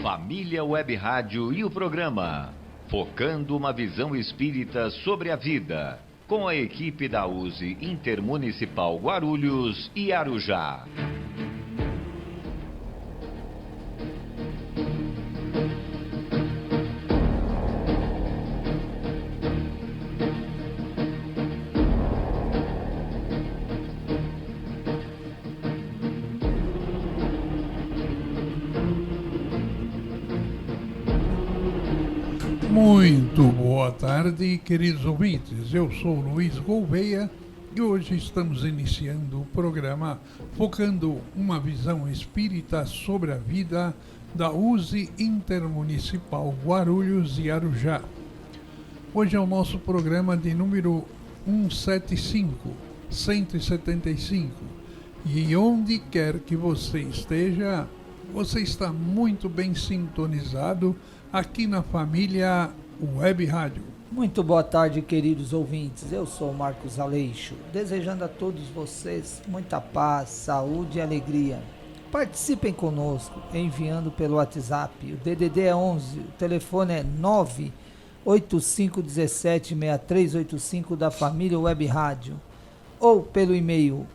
Família Web Rádio e o programa Focando uma Visão Espírita sobre a Vida, com a equipe da USE Intermunicipal Guarulhos e Arujá. Muito boa tarde, queridos ouvintes. Eu sou Luiz Gouveia e hoje estamos iniciando o programa focando uma visão espírita sobre a vida da USE Intermunicipal Guarulhos e Arujá. Hoje é o nosso programa de número 175 e onde quer que você esteja, você está muito bem sintonizado aqui na família Web Rádio. Muito boa tarde, queridos ouvintes. Eu sou Marcos Aleixo, desejando a todos vocês muita paz, saúde e alegria. Participem conosco, enviando pelo WhatsApp. O DDD é 11, o telefone é 985176385 da família Web Rádio. Ou pelo e-mail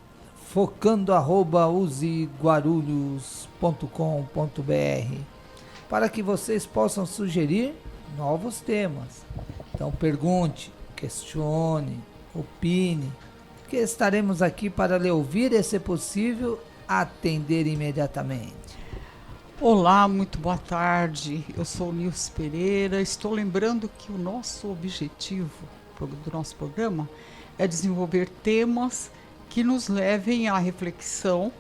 focando@useguarulhos.com.br, para que vocês possam sugerir novos temas. Então pergunte, questione, opine, que estaremos aqui para lhe ouvir e, se possível, atender imediatamente. Olá, muito boa tarde. Eu sou Nilce Pereira. Estou lembrando que o nosso objetivo do nosso programa é desenvolver temas que nos levem à reflexão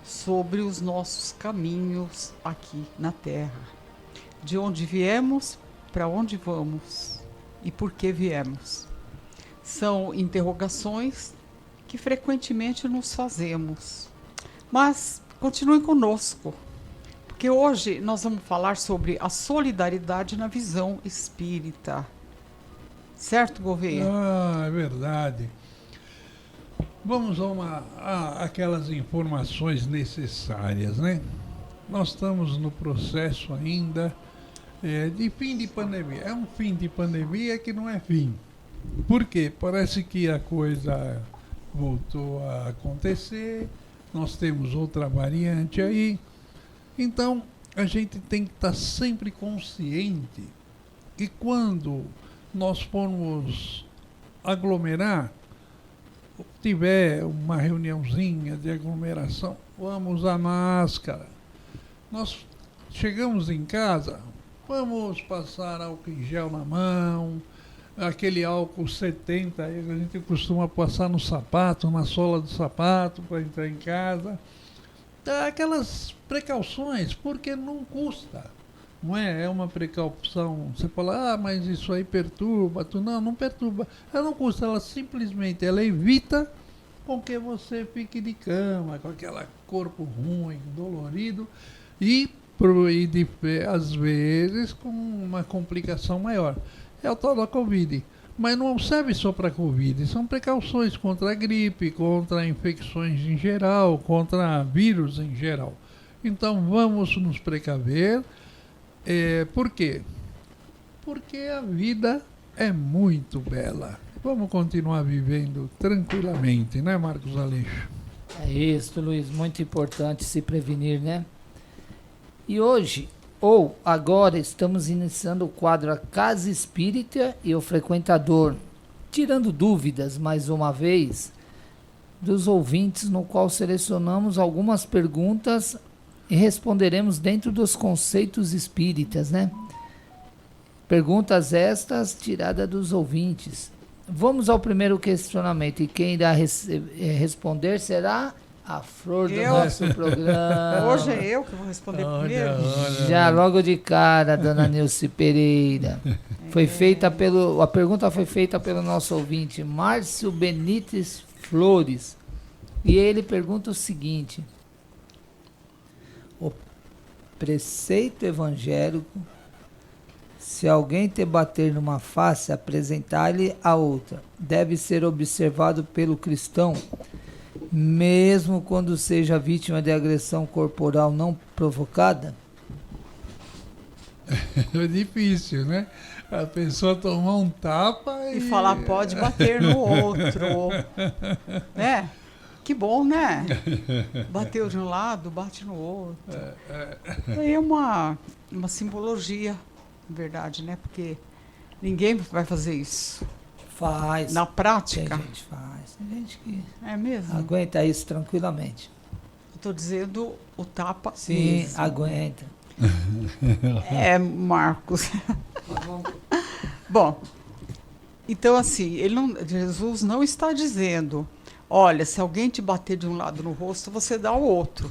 sobre os nossos caminhos aqui na Terra. De onde viemos, para onde vamos e por que viemos. São interrogações que frequentemente nos fazemos. Mas continuem conosco, porque hoje nós vamos falar sobre a solidariedade na visão espírita. Certo, Gouveia? É verdade. Vamos a aquelas informações necessárias, né? Nós estamos no processo ainda de fim de pandemia. É um fim de pandemia que não é fim. Por quê? Parece que a coisa voltou a acontecer, nós temos outra variante aí. Então, a gente tem que estar sempre consciente que quando nós formos aglomerar, tiver uma reuniãozinha de aglomeração, vamos usar máscara. Nós chegamos em casa, vamos passar álcool em gel na mão, aquele álcool 70 aí que a gente costuma passar no sapato, na sola do sapato para entrar em casa. Aquelas precauções, porque não custa. Não é? É uma precaução. Você fala, mas isso aí perturba. Não perturba. Ela não custa, ela simplesmente evita com que você fique de cama, com aquele corpo ruim, dolorido e às vezes com uma complicação maior. É o tal da Covid. Mas não serve só para Covid, são precauções contra a gripe, contra infecções em geral, contra vírus em geral. Então vamos nos precaver. Por quê? Porque a vida é muito bela. Vamos continuar vivendo tranquilamente, né, Marcos Aleixo? É isso, Luiz, muito importante se prevenir, né? E hoje, ou agora, estamos iniciando o quadro A Casa Espírita e o Frequentador, tirando dúvidas, mais uma vez, dos ouvintes, no qual selecionamos algumas perguntas e responderemos dentro dos conceitos espíritas, né? Perguntas estas tiradas dos ouvintes. Vamos ao primeiro questionamento e quem irá responder será a flor do nosso programa. Hoje é eu que vou responder primeiro. Já logo de cara, dona Nilce Pereira. A pergunta foi feita pelo nosso ouvinte, Márcio Benites Flores. E ele pergunta o seguinte: o preceito evangélico, se alguém te bater numa face, apresentar-lhe a outra, deve ser observado pelo cristão, mesmo quando seja vítima de agressão corporal não provocada? É difícil, né? A pessoa tomar um tapa E falar, pode bater no outro. Né? Que bom, né? Bateu de um lado, bate no outro. Aí é uma simbologia, na verdade, né? Porque ninguém vai fazer isso. Faz. Na prática. Tem gente que faz. Tem gente que É mesmo? aguenta isso tranquilamente. Estou dizendo o tapa. Sim, mesmo. aguenta. É, Marcos. Bom, então assim, Jesus não está dizendo, olha, se alguém te bater de um lado no rosto, você dá o outro.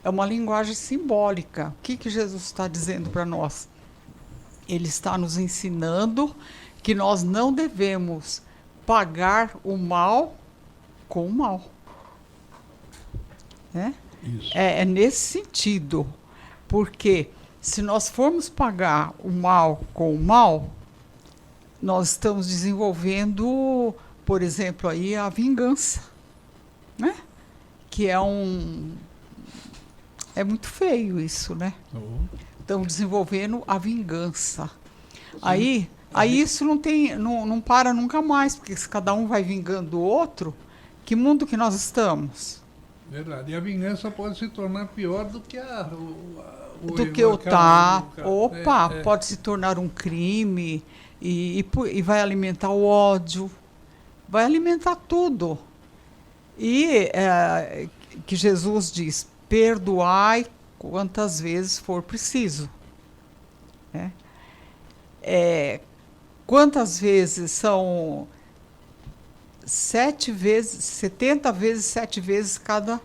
É uma linguagem simbólica. O que Jesus está dizendo para nós? Ele está nos ensinando que nós não devemos pagar o mal com o mal. Né? Isso. É nesse sentido. Porque se nós formos pagar o mal com o mal, nós estamos desenvolvendo, por exemplo, aí a vingança, né? Que é muito feio isso, né? Estamos desenvolvendo a vingança. Aí isso não para nunca mais, porque se cada um vai vingando o outro, que mundo que nós estamos? Verdade. E a vingança pode se tornar pior do que o tapa. Opa, pode se tornar um crime e vai alimentar o ódio, vai alimentar tudo. E que Jesus diz, perdoai quantas vezes for preciso. Né? Quantas vezes são 70 vezes 7 vezes cada.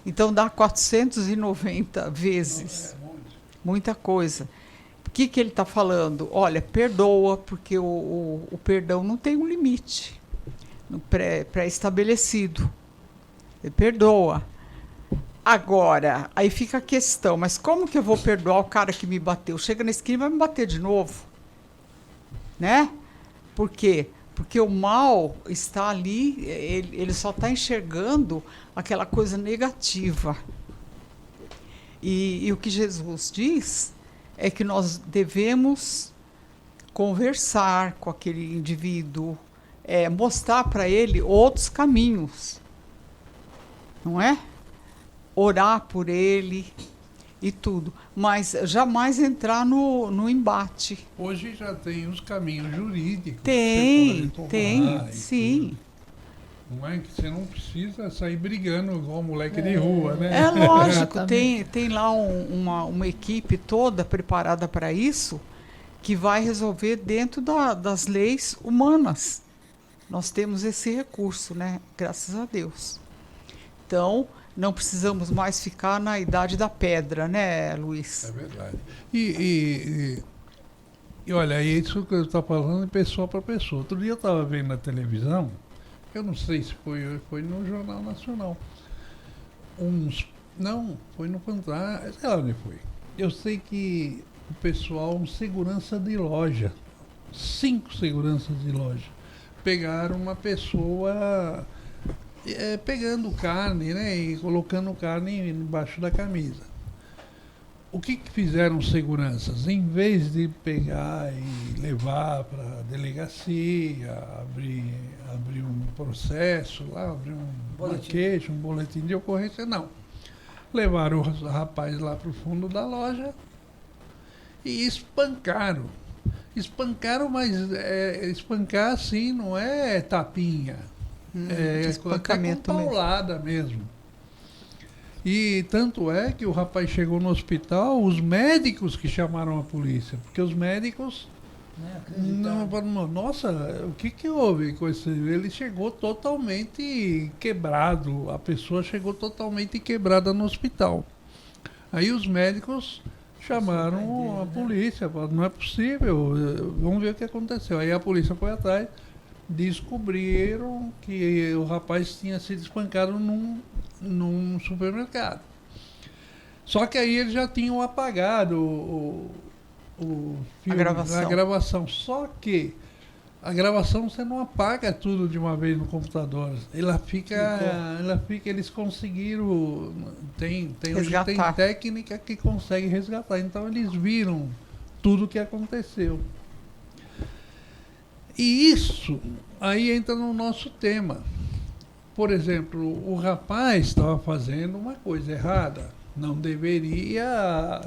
Então dá 490 vezes. Muita coisa. O que ele está falando? Olha, perdoa, porque o perdão não tem um limite pré-estabelecido. Perdoa. Agora, aí fica a questão, mas como que eu vou perdoar o cara que me bateu? Chega na esquina e vai me bater de novo. Né? Por quê? Porque o mal está ali, ele só está enxergando aquela coisa negativa. E o que Jesus diz é que nós devemos conversar com aquele indivíduo, mostrar para ele outros caminhos, não é? Orar por ele e tudo, mas jamais entrar no embate. Hoje já tem os caminhos jurídicos. Tem, que você pode tomar sim. Tudo. Não é que você não precisa sair brigando igual moleque de rua, né? É lógico, tem lá uma equipe toda preparada para isso, que vai resolver dentro das leis humanas. Nós temos esse recurso, né? Graças a Deus. Então, não precisamos mais ficar na idade da pedra, né, Luiz? É verdade. E olha, isso que eu estou falando de pessoa para pessoa. Outro dia eu estava vendo na televisão, eu não sei se foi no Jornal Nacional. Não, foi no Fantástico, sei lá onde foi. Eu sei que o pessoal, segurança de loja, 5 seguranças de loja, pegaram uma pessoa pegando carne, né, e colocando carne embaixo da camisa. O que fizeram os seguranças? Em vez de pegar e levar para a delegacia, abrir um processo lá, abrir uma queixa, um boletim de ocorrência, não. Levaram os rapazes lá para o fundo da loja e espancaram. Espancaram, mas espancar assim não é tapinha. Espancamento até com paulada mesmo. E tanto é que o rapaz chegou no hospital, os médicos que chamaram a polícia, porque os médicos não falaram, nossa, o que houve com esse? Ele chegou totalmente quebrado, a pessoa chegou totalmente quebrada no hospital. Aí os médicos chamaram a polícia, falaram, não é possível, vamos ver o que aconteceu. Aí a polícia foi atrás, descobriram que o rapaz tinha sido espancado num supermercado. Só que aí eles já tinham apagado o filme, a gravação. Só que a gravação você não apaga tudo de uma vez no computador. Eles conseguiram. Hoje tem técnica que consegue resgatar. Então eles viram tudo que aconteceu. E isso aí entra no nosso tema. Por exemplo, o rapaz estava fazendo uma coisa errada. Não deveria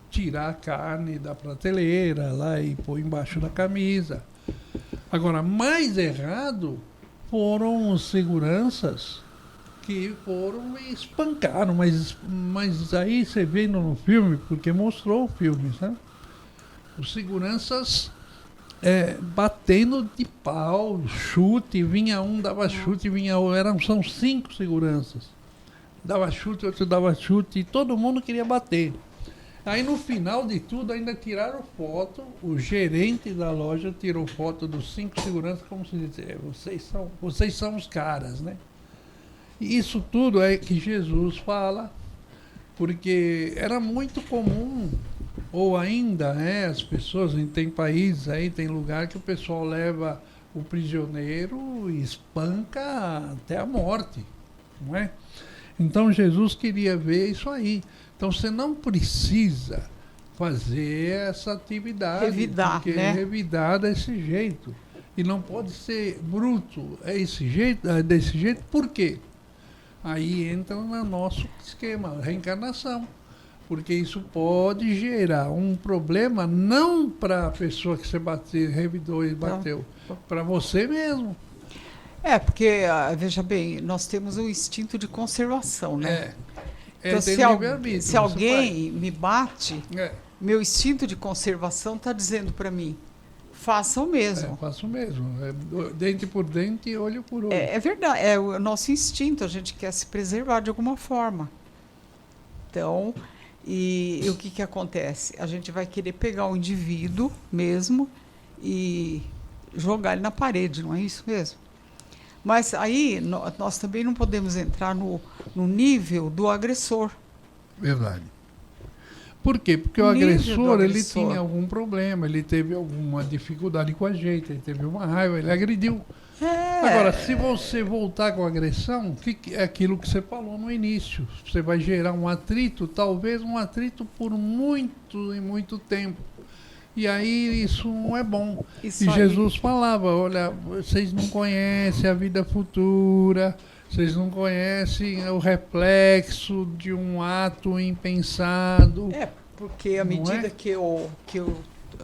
tirar a carne da prateleira lá e pôr embaixo da camisa. Agora, mais errado foram os seguranças que foram e espancaram. Mas aí você vê no filme, porque mostrou o filme, né? Os seguranças batendo de pau, chute, vinha um, dava chute, vinha outro. São 5 seguranças. Dava chute, outro dava chute, e todo mundo queria bater. Aí no final de tudo ainda tiraram foto, o gerente da loja tirou foto dos 5 seguranças, como se diz, vocês são os caras, né? E isso tudo é que Jesus fala, porque era muito comum, ou ainda as pessoas, tem países aí, tem lugar que o pessoal leva o prisioneiro e espanca até a morte, não é? Então Jesus queria ver isso aí. Então você não precisa fazer essa atividade. Revidar, porque né? Revidar desse jeito. E não pode ser bruto desse jeito, por quê? Aí entra no nosso esquema, reencarnação. Porque isso pode gerar um problema não para a pessoa que você revidou e bateu, para você mesmo. Porque, veja bem, nós temos um instinto de conservação, né? Então, se alguém me bate, meu instinto de conservação está dizendo para mim, faça o mesmo. Faça o mesmo. Dente por dente, olho por olho. É verdade, é o nosso instinto, a gente quer se preservar de alguma forma. Então, e o que acontece? A gente vai querer pegar o indivíduo mesmo e jogar ele na parede, não é isso mesmo? Mas aí nós também não podemos entrar no nível do agressor. Verdade. Por quê? Porque o agressor, ele tinha algum problema, ele teve alguma dificuldade com a gente, ele teve uma raiva, ele agrediu. Agora, se você voltar com a agressão, é aquilo que você falou no início. Você vai gerar um atrito, talvez um atrito por muito e muito tempo. E aí isso não é bom. Isso e Jesus falava, olha, vocês não conhecem a vida futura, vocês não conhecem o reflexo de um ato impensado. Porque à medida que eu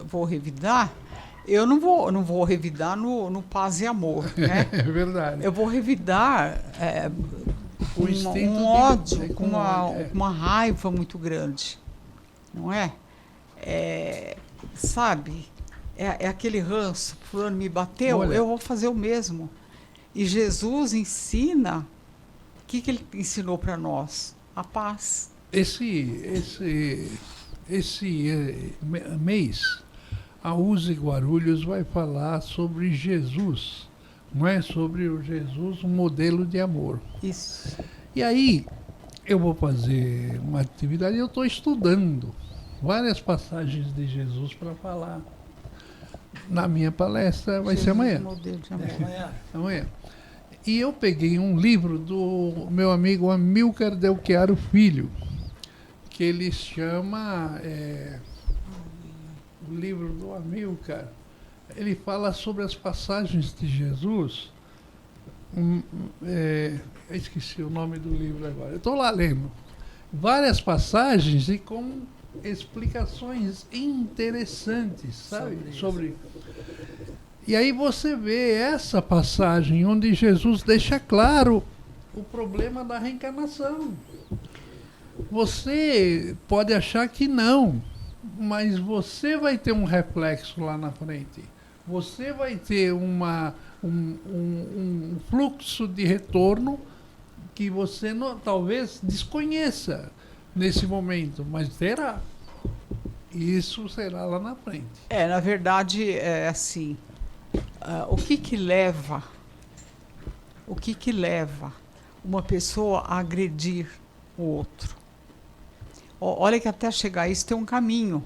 vou revidar, eu não vou revidar no paz e amor, né? É verdade. Eu vou revidar com um ódio, com uma raiva muito grande, não é? Sabe, é aquele ranço, fulano me bateu, eu vou fazer o mesmo. E Jesus ensina, o que ele ensinou para nós? A paz. Esse mês, a USE Guarulhos vai falar sobre Jesus, não é? Sobre o Jesus, um modelo de amor. Isso. E aí, eu vou fazer uma atividade, eu estou estudando várias passagens de Jesus para falar. Na minha palestra vai ser amanhã. Modelo de amor. Amanhã. E eu peguei um livro do meu amigo Amilcar Del Chiaro Filho, que ele chama o livro do Amilcar. Ele fala sobre as passagens de Jesus. Eu esqueci o nome do livro agora. Eu estou lá lendo várias passagens e com explicações interessantes, sabe? Sobre. E aí você vê essa passagem onde Jesus deixa claro o problema da reencarnação. Você pode achar que não, mas você vai ter um reflexo lá na frente. Você vai ter um fluxo de retorno que você talvez desconheça nesse momento, mas terá. Isso será lá na frente. Na verdade, é assim. O que leva uma pessoa a agredir o outro? Olha que até chegar a isso tem um caminho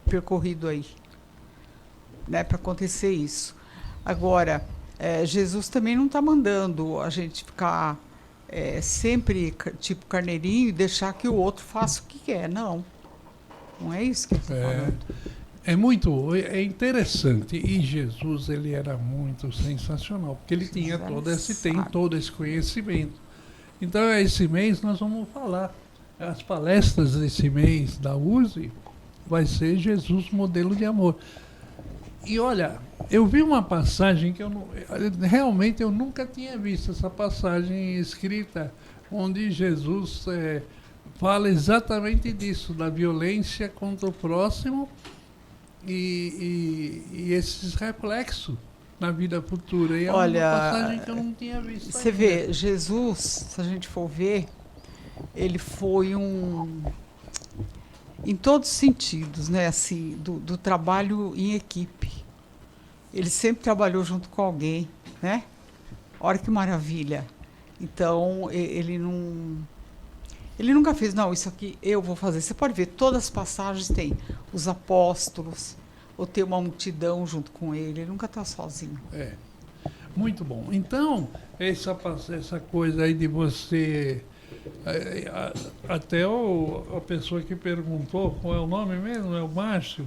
percorrido aí, né, para acontecer isso. Agora, Jesus também não está mandando a gente ficar sempre tipo carneirinho e deixar que o outro faça o que quer, não. Não é isso que eu estou falando. É interessante. E Jesus, ele era muito sensacional, porque ele tinha tem todo esse conhecimento. Então, esse mês nós vamos falar. As palestras desse mês da USE vai ser Jesus, modelo de amor. E olha, eu vi uma passagem que realmente eu nunca tinha visto essa passagem escrita, onde Jesus fala exatamente disso, da violência contra o próximo e esses reflexos na vida futura. E é uma passagem que eu não tinha visto. Você vê, Jesus, se a gente for ver, ele foi em todos os sentidos, né, assim, do trabalho em equipe. Ele sempre trabalhou junto com alguém, né? Olha que maravilha. Então, ele nunca fez, não, isso aqui eu vou fazer. Você pode ver, todas as passagens tem os apóstolos, ou tem uma multidão junto com ele. Ele nunca está sozinho. Muito bom. Então, essa coisa aí de você... Até a pessoa que perguntou, qual é o nome mesmo? É o Márcio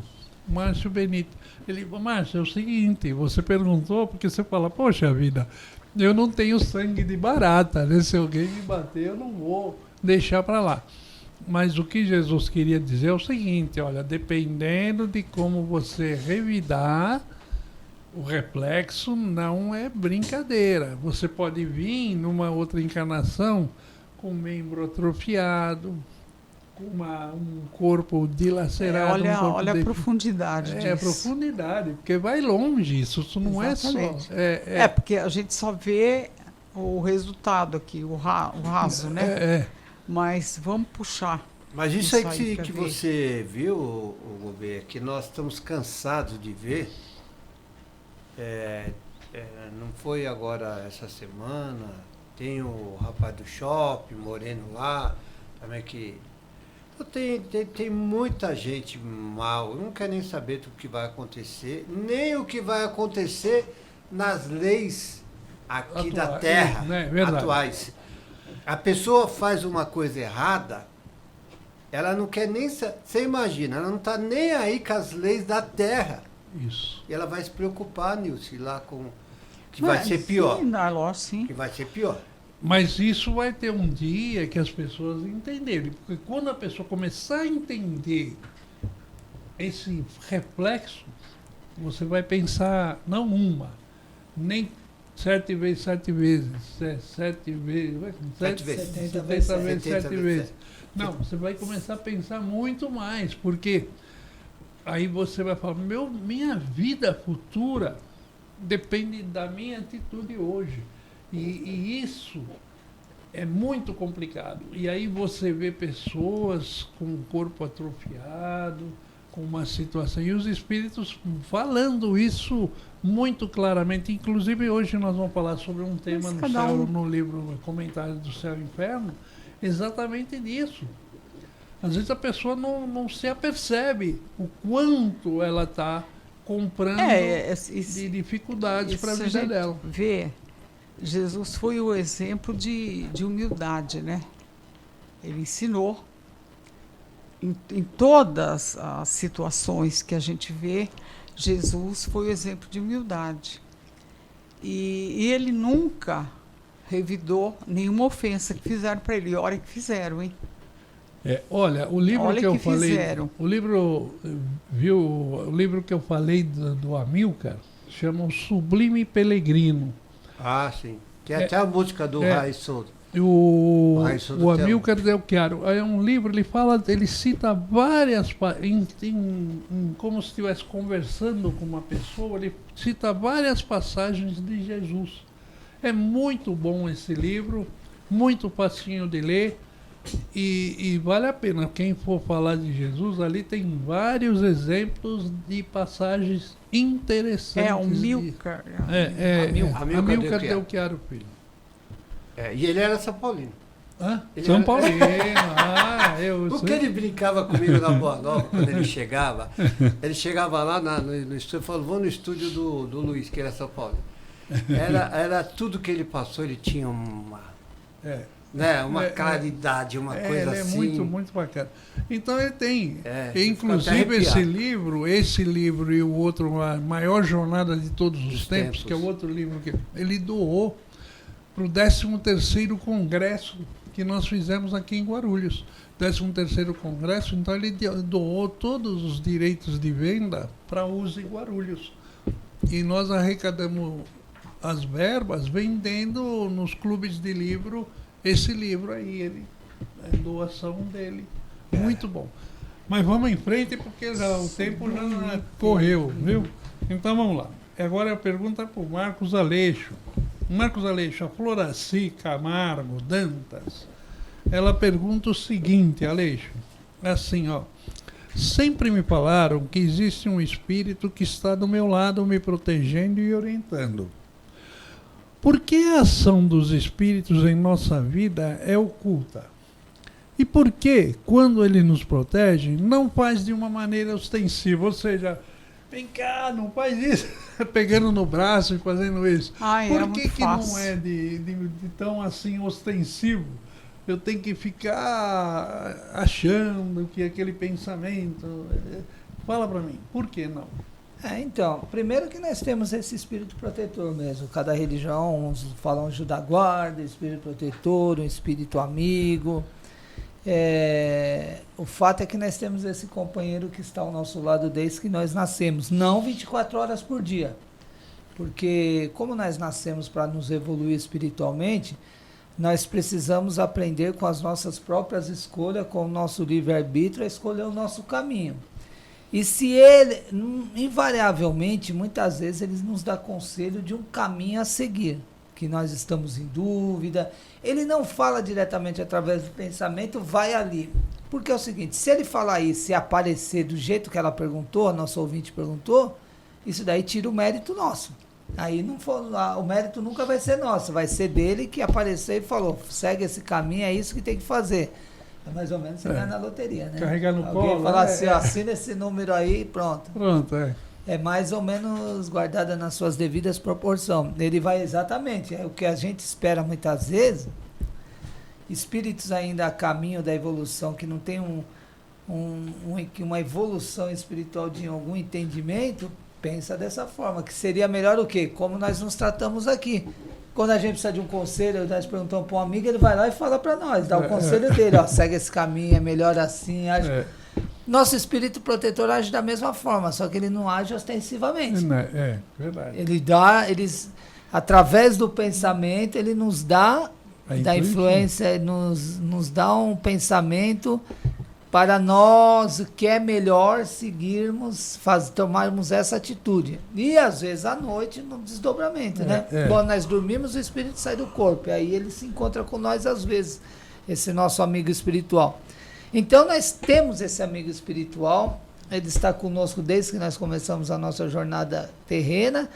Benito. Ele falou, Márcio, é o seguinte, você perguntou porque você fala, poxa vida, eu não tenho sangue de barata, né? Se alguém me bater, eu não vou deixar para lá. Mas o que Jesus queria dizer é o seguinte, olha, dependendo de como você revidar, o reflexo não é brincadeira. Você pode vir numa outra encarnação com um membro atrofiado, com um corpo dilacerado. Olha a profundidade disso. É a profundidade, porque vai longe, isso não Exatamente. é só... porque a gente só vê o resultado aqui, o raso, né? Mas vamos puxar. Mas isso aí que você viu, o Gobê, que nós estamos cansados de ver, não foi agora essa semana, tem o rapaz do shopping, Moreno lá, também que... Tem muita gente mal, eu não quero nem saber do que vai acontecer, nem o que vai acontecer nas leis aqui da Terra, né? Atuais. A pessoa faz uma coisa errada, ela não quer nem... Você imagina, ela não está nem aí com as leis da Terra. Isso. E ela vai se preocupar, Nilce, lá com... Que vai ser pior. Sim. Que vai ser pior. Mas isso vai ter um dia que as pessoas entenderem. Porque quando a pessoa começar a entender esse reflexo, você vai pensar, não uma, nem 7 vezes, 70 vezes. Não, você vai começar a pensar muito mais, porque aí você vai falar, minha vida futura depende da minha atitude hoje. E isso é muito complicado. E aí você vê pessoas com o corpo atrofiado, com uma situação, e os espíritos falando isso muito claramente. Inclusive hoje nós vamos falar sobre um tema no livro Comentários do Céu e Inferno, exatamente disso. Às vezes a pessoa não se apercebe o quanto ela está comprando de dificuldades para a vida dela. Jesus foi o exemplo de humildade, né? Ele ensinou em todas as situações que a gente vê, Jesus foi o exemplo de humildade. E ele nunca revidou nenhuma ofensa que fizeram para ele. Olha que fizeram, hein? Olha, o livro que eu falei, o livro que eu falei do Amilcar chama O Sublime Peregrino. Ah, sim. Tem até a música do Raiz Souza. O Amilcar Del Chiaro. É um livro, ele cita várias, como se estivesse conversando com uma pessoa, ele cita várias passagens de Jesus. É muito bom esse livro, muito facinho de ler. E vale a pena, quem for falar de Jesus, ali tem vários exemplos de passagens interessantes. É o Amilcar. Amilcar Del Chiaro Filho. E ele era São Paulino. São Paulino. Porque ele brincava comigo na Boa Nova, quando ele chegava lá no estúdio, falou, vou no estúdio do Luiz, que era São Paulo. Era tudo que ele passou, ele tinha uma... né? Uma claridade, uma coisa ele assim. é muito, muito bacana. Então ele tem, fico inclusive até esse livro e o outro, A Maior Jornada de Todos os Dos Tempos, Tempos. que é o outro livro que ele doou para o 13º Congresso que nós fizemos aqui em Guarulhos. 13º Congresso, então ele doou todos os direitos de venda para uso em Guarulhos. E nós arrecadamos as verbas vendendo nos clubes de livro esse livro aí, é doação dele. Muito bom. Mas vamos em frente porque o tempo já correu, viu? Então vamos lá. Agora a pergunta para o Marcos Aleixo. Marcos Aleixo, a Floraci Camargo Dantas, ela pergunta o seguinte, Aleixo, assim, ó. Sempre me falaram que existe um espírito que está do meu lado me protegendo e orientando. Por que a ação dos espíritos em nossa vida é oculta? E por que, quando ele nos protege, não faz de uma maneira ostensiva? Ou seja, vem cá, não faz isso, pegando no braço e fazendo isso. Por que não é de tão assim ostensivo? Eu tenho que ficar achando que aquele pensamento... Fala para mim, por que não? Então, primeiro que nós temos esse espírito protetor mesmo. Cada religião, uns falam anjo da guarda, espírito protetor, um espírito amigo. O fato é que nós temos esse companheiro que está ao nosso lado desde que nós nascemos, não 24 horas por dia. Porque como nós nascemos para nos evoluir espiritualmente, nós precisamos aprender com as nossas próprias escolhas, com o nosso livre-arbítrio, a escolher o nosso caminho. E se ele, invariavelmente, muitas vezes, ele nos dá conselho de um caminho a seguir, que nós estamos em dúvida. Ele não fala diretamente através do pensamento, vai ali. Porque é o seguinte, se ele falar isso e aparecer do jeito que ela perguntou, a nossa ouvinte perguntou, isso daí tira o mérito nosso. Aí não for, o mérito nunca vai ser nosso, vai ser dele que apareceu e falou, segue esse caminho, é isso que tem que fazer. É mais ou menos você ganha na loteria, né? Carregar no Alguém colo. falar assim, ó, assina esse número aí e pronto. Pronto, É mais ou menos guardada nas suas devidas proporções. Ele vai exatamente, é o que a gente espera muitas vezes, espíritos ainda a caminho da evolução, que não tem uma evolução espiritual de algum entendimento, pensa dessa forma, que seria melhor o quê? Como nós nos tratamos aqui. Quando a gente precisa de um conselho, nós perguntamos para um amigo, ele vai lá e fala para nós, dá o conselho dele, ó, segue esse caminho, é melhor assim. Nosso espírito protetor age da mesma forma, só que ele não age ostensivamente. Verdade. Através do pensamento, ele nos dá, da influência, nos dá um pensamento para nós, o que é melhor seguirmos, tomarmos essa atitude. E às vezes à noite, no desdobramento, né? Quando nós dormimos, o espírito sai do corpo, e aí ele se encontra com nós às vezes, esse nosso amigo espiritual. Então nós temos esse amigo espiritual, ele está conosco desde que nós começamos a nossa jornada terrena,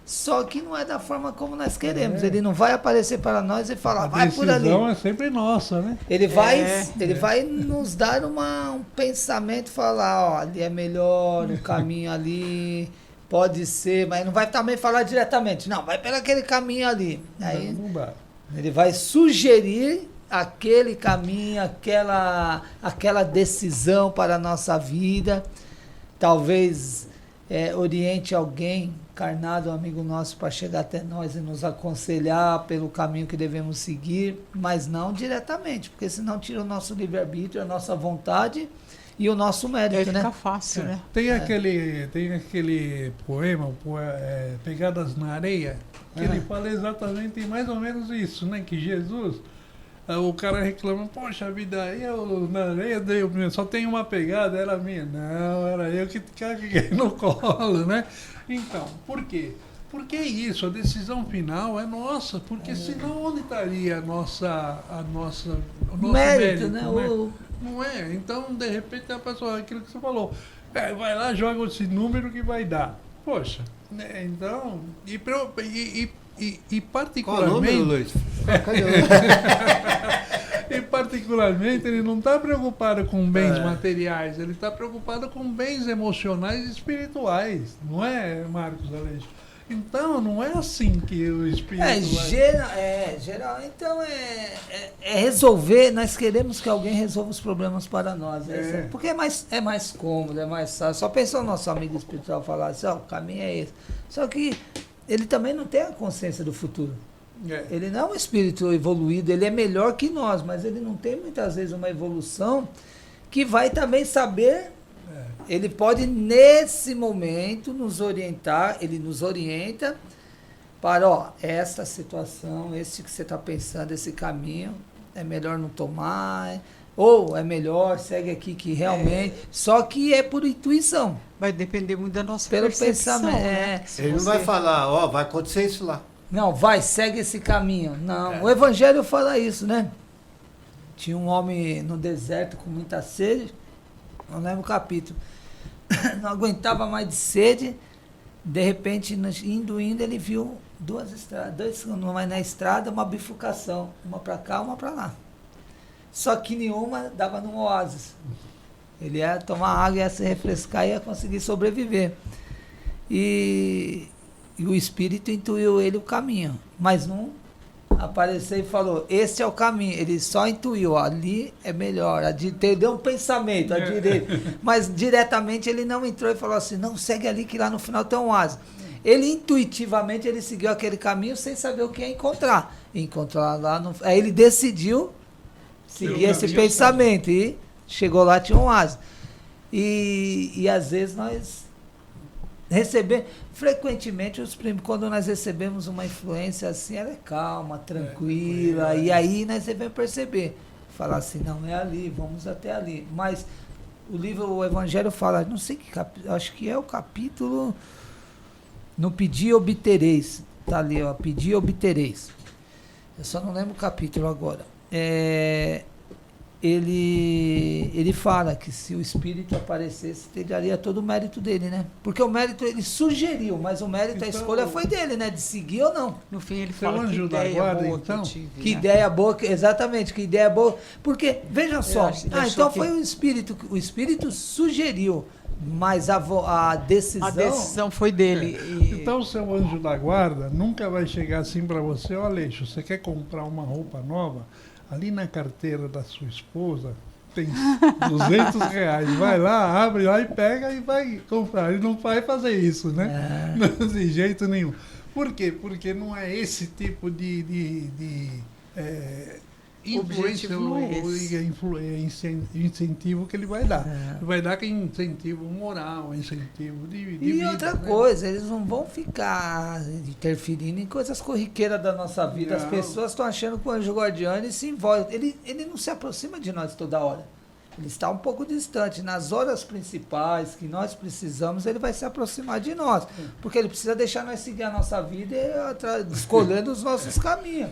só que não é da forma como nós queremos. Ele não vai aparecer para nós e falar, vai por ali. A decisão é sempre nossa, né? Ele vai nos dar um pensamento, falar, ó, ali é melhor, o caminho ali pode ser, mas não vai também falar diretamente, não, vai pelo aquele caminho ali. Aí não vai. Ele vai sugerir aquele caminho, aquela decisão para a nossa vida, talvez oriente alguém encarnado, um amigo nosso, para chegar até nós e nos aconselhar pelo caminho que devemos seguir, mas não diretamente, porque senão tira o nosso livre-arbítrio, a nossa vontade e o nosso mérito, né? Fica fácil, né? Tem aquele poema, Pegadas na Areia, que ele fala exatamente mais ou menos isso, né? Que Jesus, o cara reclama, poxa vida, eu na areia só tem uma pegada, era minha. Não, era eu que caguei no colo, né? Então, por quê? Porque isso, a decisão final é nossa, porque senão onde estaria o nosso mérito, né? Não é? Então, de repente, a pessoa, aquilo que você falou, vai lá, joga esse número que vai dar. Poxa, né? Então, e particularmente... Qual o número, Luiz? E particularmente ele não está preocupado com bens materiais, ele está preocupado com bens emocionais e espirituais, não é, Marcos Aleixo? Então, não é assim que o espírito vai... Geral, então é resolver, nós queremos que alguém resolva os problemas para nós. Porque é mais cômodo, é mais fácil. Só pensou o nosso amigo espiritual falar assim, o caminho é esse. Só que ele também não tem a consciência do futuro. Ele não é um espírito evoluído, ele é melhor que nós, mas ele não tem muitas vezes uma evolução que vai também saber. Ele pode, nesse momento, nos orientar, ele nos orienta para, essa situação, esse que você está pensando, esse caminho, é melhor não tomar, ou é melhor, segue aqui que realmente... Só que é por intuição. Vai depender muito da nossa pelo percepção, pensamento. né? Ele não vai falar, vai acontecer isso lá. Não, segue esse caminho. Não, o Evangelho fala isso, né? Tinha um homem no deserto com muita sede, não lembro o capítulo. Não aguentava mais de sede, de repente, indo, ele viu duas estradas, uma na estrada, uma bifurcação, uma para cá, uma para lá. Só que nenhuma dava num oásis. Ele ia tomar água, ia se refrescar e ia conseguir sobreviver. E o espírito intuiu ele o caminho, mas não apareceu e falou, esse é o caminho. Ele só intuiu, ali é melhor, deu um pensamento à direita, mas diretamente ele não entrou e falou assim, não, segue ali que lá no final tem um oásis. Ele intuitivamente ele seguiu aquele caminho sem saber o que ia encontrar. Encontrou lá, aí ele decidiu seguir esse pensamento e chegou lá, tinha um oásis. E às vezes nós frequentemente quando nós recebemos uma influência assim, ela é calma, tranquila, e aí nós devemos perceber, falar assim, não, é ali, vamos até ali. Mas o Evangelho fala, não sei que capítulo, acho que é o capítulo, no pedir obtereis, tá ali, pedir obtereis. Eu só não lembro o capítulo agora. Ele fala que se o espírito aparecesse, daria todo o mérito dele, né? Porque o mérito ele sugeriu, mas o mérito, a escolha foi dele, né? De seguir ou não. No fim ele Seu fala que anjo da ideia guarda, boa então? que eu tive, Que né? ideia boa, exatamente, que ideia boa. Porque, veja só, então que... foi o espírito sugeriu, mas a decisão... A decisão foi dele. Então o seu anjo da guarda nunca vai chegar assim para você, Aleixo, você quer comprar uma roupa nova? Ali na carteira da sua esposa tem R$200. Vai lá, abre lá e pega e vai comprar. Ele não vai fazer isso, né? Não, de jeito nenhum. Por quê? Porque não é esse tipo de influência ou incentivo que ele vai dar. Ele vai dar que incentivo moral, incentivo de vida. E outra coisa, eles não vão ficar interferindo em coisas corriqueiras da nossa vida. As pessoas estão achando que o anjo guardião se envolve. Ele não se aproxima de nós toda hora. Ele está um pouco distante. Nas horas principais que nós precisamos, ele vai se aproximar de nós. Porque ele precisa deixar nós seguir a nossa vida escolhendo os nossos caminhos.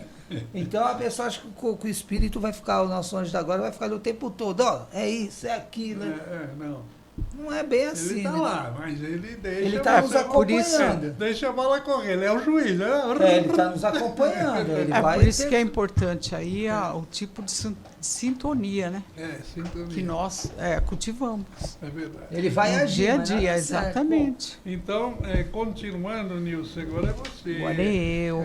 Então a pessoa acha que o espírito vai ficar, o nosso anjo da guarda vai ficar ali o tempo todo, é isso, é aquilo. Não é bem assim. Ele está né? lá, mas ele deixa. Ele está nos acompanhando. Deixa a bola correr, ele é o juiz, né? Ele está nos acompanhando. Por isso que é importante aí o tipo de sintonia, né? Sintonia. Que nós cultivamos. É verdade. Ele vai agir. Dia a dia, exatamente. Bom, então, continuando, Nilce, agora é você. Agora é eu.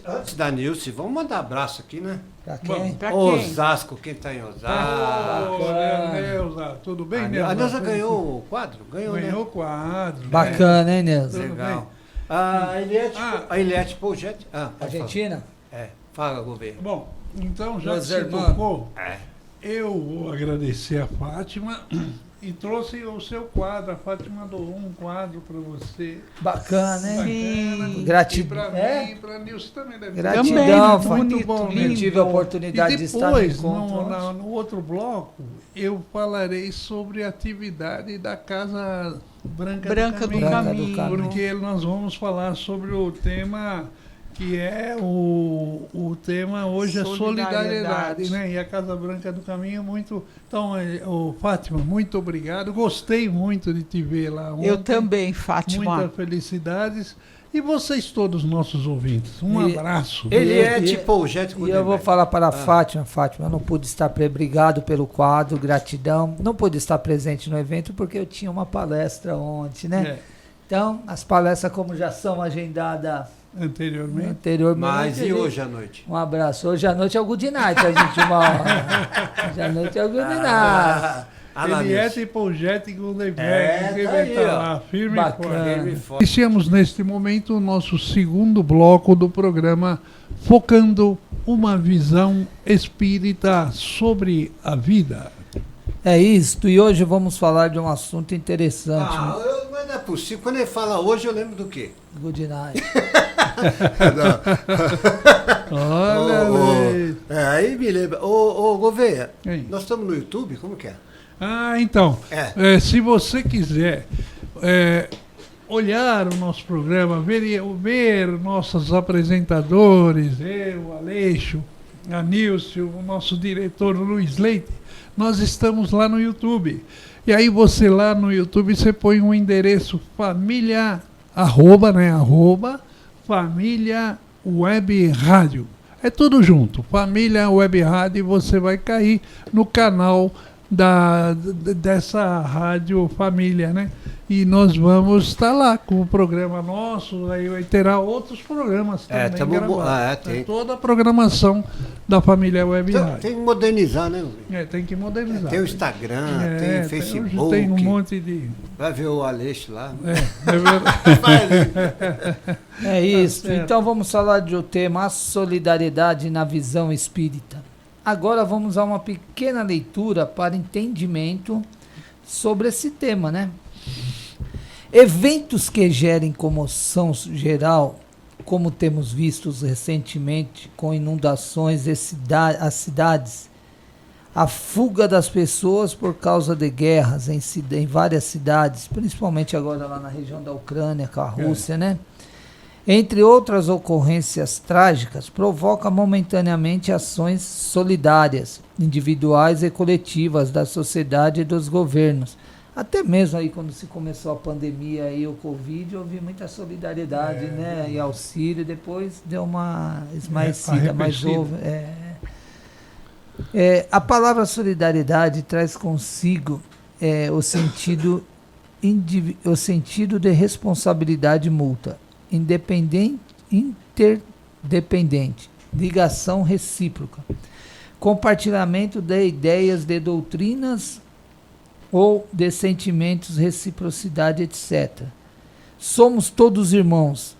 Antes da Nilce, vamos mandar abraço aqui, né? Pra quem? Pra quem? Osasco, quem está em Osasco? Neuza, tudo bem, A Neuza? Neuza ganhou o quadro? Ganhou né? o quadro. Bacana, hein, Nelson? Legal. A Eliette Poget. Argentina? Fala, governo. Bom, então já que Meus você irmãos. tocou, eu vou agradecer a Fátima e trouxe o seu quadro. A Fátima doou um quadro para você. Bacana, hein? Bacana. Gratidão. E para mim, e para Nilce também deve Gratidão, Também, muito bom. Eu tive a oportunidade E de estar no depois, encontro. no outro bloco, eu falarei sobre a atividade da Casa Branca Branca do do Branca Caminho. do Caminho. Porque nós vamos falar sobre o tema que é o tema hoje é solidariedade, né? E a Casa Branca do Caminho muito... Então, Fátima, muito obrigado. Gostei muito de te ver lá ontem. Eu também, Fátima. Muitas felicidades. E vocês todos, nossos ouvintes, um abraço. Eliette Poget. E eu vou falar para a Fátima, eu não pude estar obrigado pelo quadro, gratidão. Não pude estar presente no evento porque eu tinha uma palestra ontem, né? Então, as palestras, como já são agendadas Anteriormente. Mas e hoje à noite? Um abraço. Hoje à noite é o Good Night, a gente, uma hora. Hoje à noite é o Good Night. Ele é tipo Jet Gutenberg, que tá vai aí, estar ó. lá, firme e Bacana. forte. Firme e forte. Iniciamos neste momento o nosso segundo bloco do programa, focando uma visão espírita sobre a vida. É isto, e hoje vamos falar de um assunto interessante. Mas não é possível. Quando ele fala hoje, eu lembro do quê? Good Night. Olha, Luiz. Aí me lembra. Ô, Gouveia, Ei. nós estamos no YouTube? Como que é? Então, É. se você quiser olhar o nosso programa, ver nossos apresentadores, eu, Aleixo, a Nilce, o nosso diretor Luiz Leite, nós estamos lá no YouTube. E aí você lá no YouTube, você põe um endereço família, arroba Família Web Rádio. É tudo junto, Família Web Rádio, e você vai cair no canal dessa Rádio Família, né? E nós vamos estar lá com o programa nosso, aí terá outros programas também gravados. tem. Toda a programação da Família Web Então, Rádio. tem que modernizar, né? Tem que modernizar. Tem o Instagram, tem o Facebook. Hoje tem um monte de... Vai ver o Aleixo lá. É verdade. É isso. certo. Então vamos falar do tema solidariedade na visão espírita. Agora vamos a uma pequena leitura para entendimento sobre esse tema, né? Eventos que gerem comoção geral, como temos visto recentemente com inundações as cidades, a fuga das pessoas por causa de guerras em várias cidades, principalmente agora lá na região da Ucrânia, com a Rússia, né? Entre outras ocorrências trágicas, provoca momentaneamente ações solidárias, individuais e coletivas da sociedade e dos governos. Até mesmo aí quando se começou a pandemia e o Covid, houve muita solidariedade, né? E auxílio, depois deu uma esmaecida, mas houve... a palavra solidariedade traz consigo o sentido de responsabilidade mútua, interdependente, ligação recíproca, compartilhamento de ideias, de doutrinas ou de sentimentos, reciprocidade, etc. Somos todos irmãos.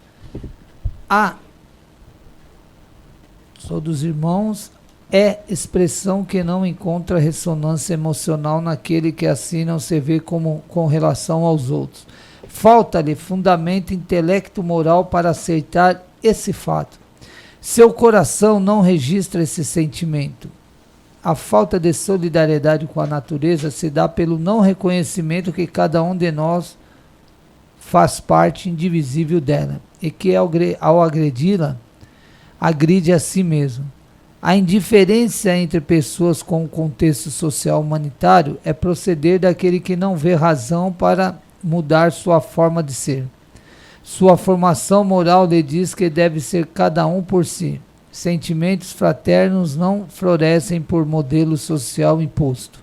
Todos irmãos é expressão que não encontra ressonância emocional naquele que assim não se vê como com relação aos outros. Falta-lhe fundamento intelecto moral para aceitar esse fato. Seu coração não registra esse sentimento. A falta de solidariedade com a natureza se dá pelo não reconhecimento que cada um de nós faz parte indivisível dela e que ao agredi-la, agride a si mesmo. A indiferença entre pessoas com o contexto social humanitário é proceder daquele que não vê razão para mudar sua forma de ser. Sua formação moral lhe diz que deve ser cada um por si. Sentimentos fraternos não florescem por modelo social imposto.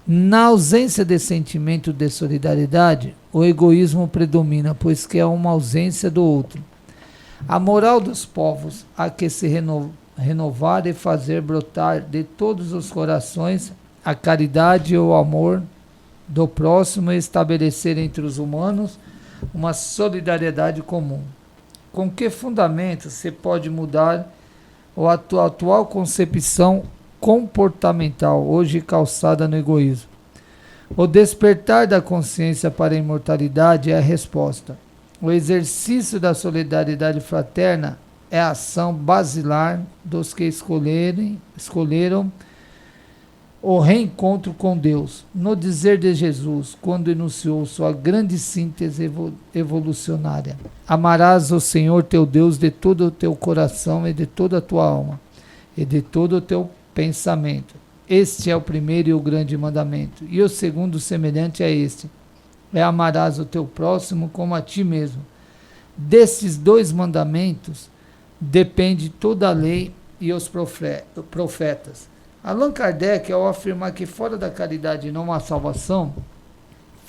Na ausência de sentimento de solidariedade, o egoísmo predomina, pois que é uma ausência do outro. A moral dos povos há que se renovar e fazer brotar de todos os corações a caridade e o amor do próximo e estabelecer entre os humanos uma solidariedade comum. Com que fundamento se pode mudar a atual concepção comportamental, hoje calçada no egoísmo? O despertar da consciência para a imortalidade é a resposta. O exercício da solidariedade fraterna é a ação basilar dos que escolheram o reencontro com Deus. No dizer de Jesus, quando enunciou sua grande síntese evolucionária: amarás o Senhor teu Deus de todo o teu coração e de toda a tua alma e de todo o teu pensamento. Este é o primeiro e o grande mandamento. E o segundo semelhante a este: amarás o teu próximo como a ti mesmo. Destes dois mandamentos depende toda a lei e os profetas. Allan Kardec, ao afirmar que fora da caridade não há salvação,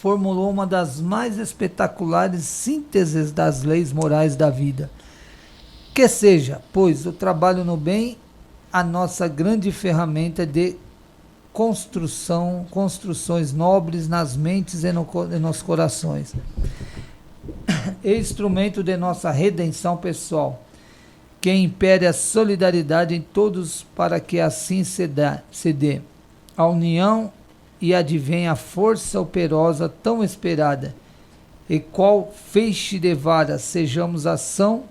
formulou uma das mais espetaculares sínteses das leis morais da vida. Que seja, pois, o trabalho no bem a nossa grande ferramenta de construções nobres nas mentes e nos corações. E instrumento de nossa redenção pessoal, que impere a solidariedade em todos para que assim se dê a união e advém a força operosa tão esperada, e qual feixe de varas sejamos ação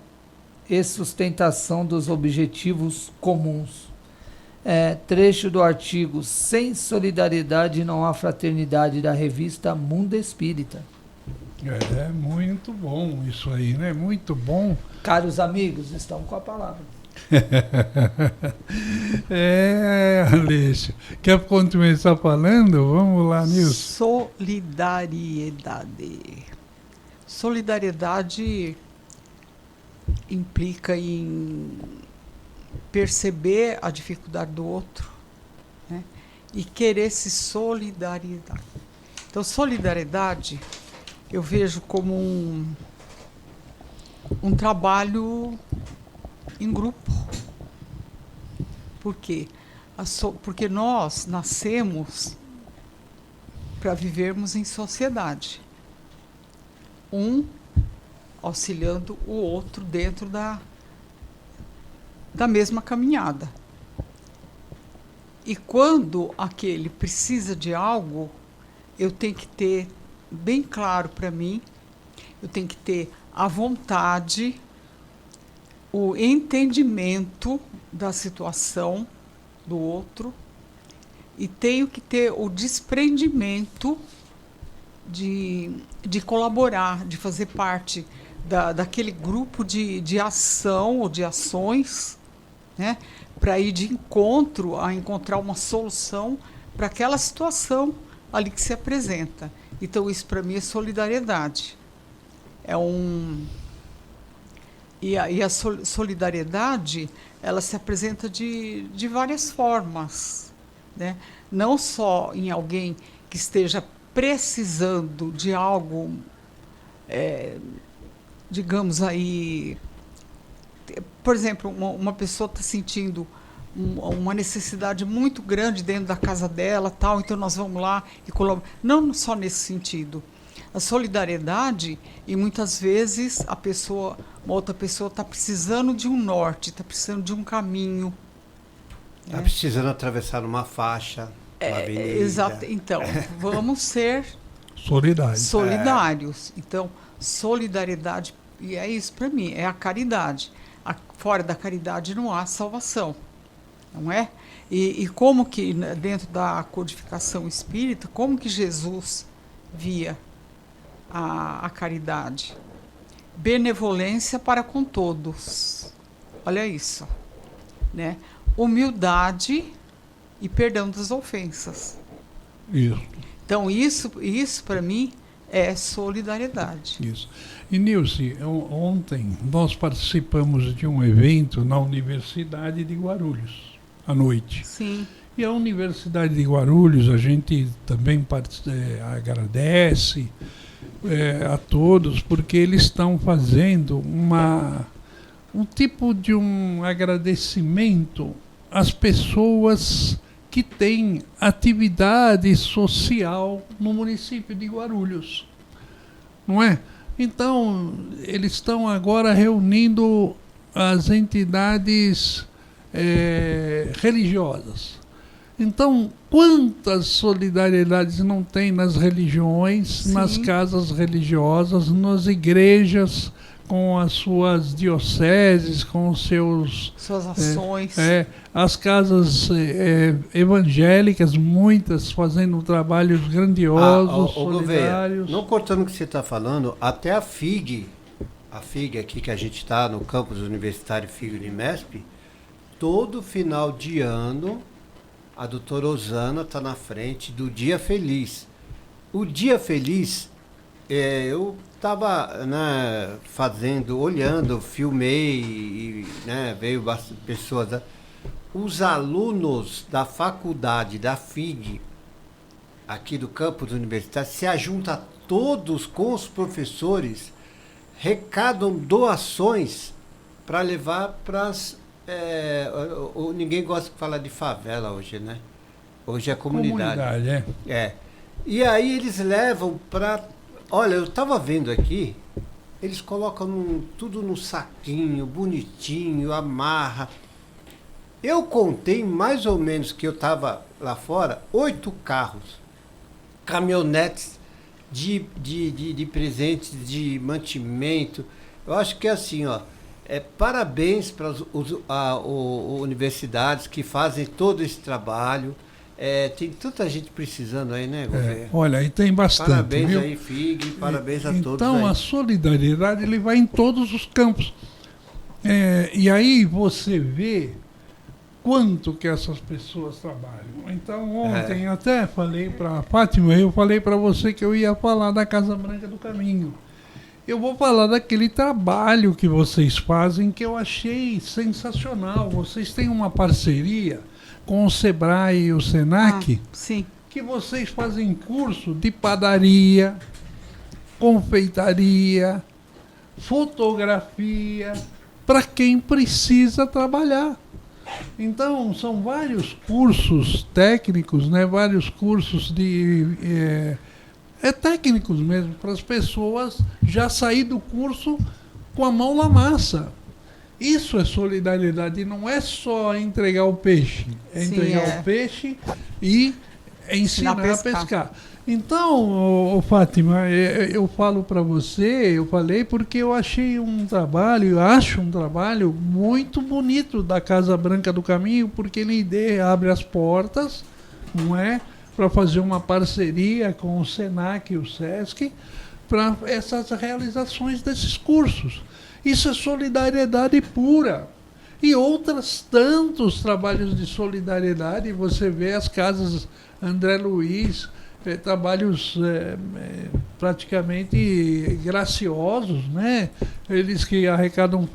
e sustentação dos objetivos comuns. Trecho do artigo Sem solidariedade não há fraternidade, da revista Mundo Espírita. É muito bom isso aí, né? Muito bom. Caros amigos, estão com a palavra. Aleixo. Quer começar falando? Vamos lá, Nilson. Solidariedade. Solidariedade implica em perceber a dificuldade do outro, né? E querer se solidarizar. Então, solidariedade eu vejo como um trabalho em grupo. Por quê? Porque nós nascemos para vivermos em sociedade. Um auxiliando o outro dentro da mesma caminhada. E quando aquele precisa de algo, eu tenho que ter bem claro para mim, eu tenho que ter a vontade, o entendimento da situação do outro, e tenho que ter o desprendimento de colaborar, de fazer parte daquele grupo de ação ou de ações, né, para ir de encontro a encontrar uma solução para aquela situação ali que se apresenta. Então, isso para mim é solidariedade. E a solidariedade, ela se apresenta de várias formas, né? Não só em alguém que esteja precisando de algo, digamos aí, por exemplo, uma pessoa está sentindo uma necessidade muito grande dentro da casa dela, tal, então nós vamos lá e colaboramos. Não só nesse sentido. A solidariedade, e muitas vezes uma outra pessoa está precisando de um norte, está precisando de um caminho. Está precisando atravessar uma faixa, uma avenida. Exato. Então, vamos ser solidários. Então, solidariedade, e é isso para mim, é a caridade. Fora da caridade não há salvação, não é? E como que, dentro da codificação espírita, como que Jesus via a caridade? Benevolência para com todos. Olha isso, né? Humildade e perdão das ofensas. Isso. Então, isso para mim é solidariedade. Isso. E, Nilce, ontem nós participamos de um evento na Universidade de Guarulhos, à noite. Sim. E a Universidade de Guarulhos, a gente também agradece a todos, porque eles estão fazendo um tipo de um agradecimento às pessoas que têm atividade social no município de Guarulhos, não é? Então, eles estão agora reunindo as entidades religiosas. Então, quantas solidariedades não tem nas religiões, sim, nas casas religiosas, nas igrejas, com as suas dioceses, com os suas ações. As casas evangélicas, muitas fazendo trabalhos grandiosos, solidários. Gouveia, não cortando o que você está falando, até a FIG aqui que a gente está no campus universitário FIG Unimesp, todo final de ano a doutora Osana está na frente do Dia Feliz. O Dia Feliz, eu estava, né, olhando, filmei, e, né, veio bastante pessoas. Os alunos da faculdade da FIG, aqui do campus universitário, se ajunta todos com os professores, arrecadam doações para levar para as... ninguém gosta de falar de favela hoje, né? Hoje é comunidade. É. E aí eles levam para... Olha, eu estava vendo aqui, eles colocam tudo num saquinho, bonitinho, amarra. Eu contei mais ou menos que eu estava lá fora, 8 carros, caminhonetes de presentes, de mantimento. Eu acho que é assim, ó, parabéns para as universidades que fazem todo esse trabalho. Tem tanta gente precisando aí, né, governo? Olha, e tem bastante. Parabéns, viu? aí, FIG, parabéns a todos. Então, a solidariedade ele vai em todos os campos. E aí você vê quanto que essas pessoas trabalham. Então, ontem até falei para a Fátima, eu falei para você que eu ia falar da Casa Branca do Caminho. Eu vou falar daquele trabalho que vocês fazem que eu achei sensacional. Vocês têm uma parceria com o Sebrae e o Senac, sim, que vocês fazem curso de padaria, confeitaria, fotografia, para quem precisa trabalhar. Então, são vários cursos técnicos, né? Vários cursos técnicos mesmo, para as pessoas já sair do curso com a mão na massa. Isso é solidariedade, não é só entregar o peixe, entregar o peixe e ensinar a pescar. Então, Fátima, eu falo para você, eu falei porque eu achei acho um trabalho muito bonito da Casa Branca do Caminho, porque ele abre as portas, não é, para fazer uma parceria com o Senac e o Sesc para essas realizações desses cursos. Isso é solidariedade pura. E outros tantos trabalhos de solidariedade, você vê as casas André Luiz, trabalhos praticamente graciosos, né? Eles que arrecadam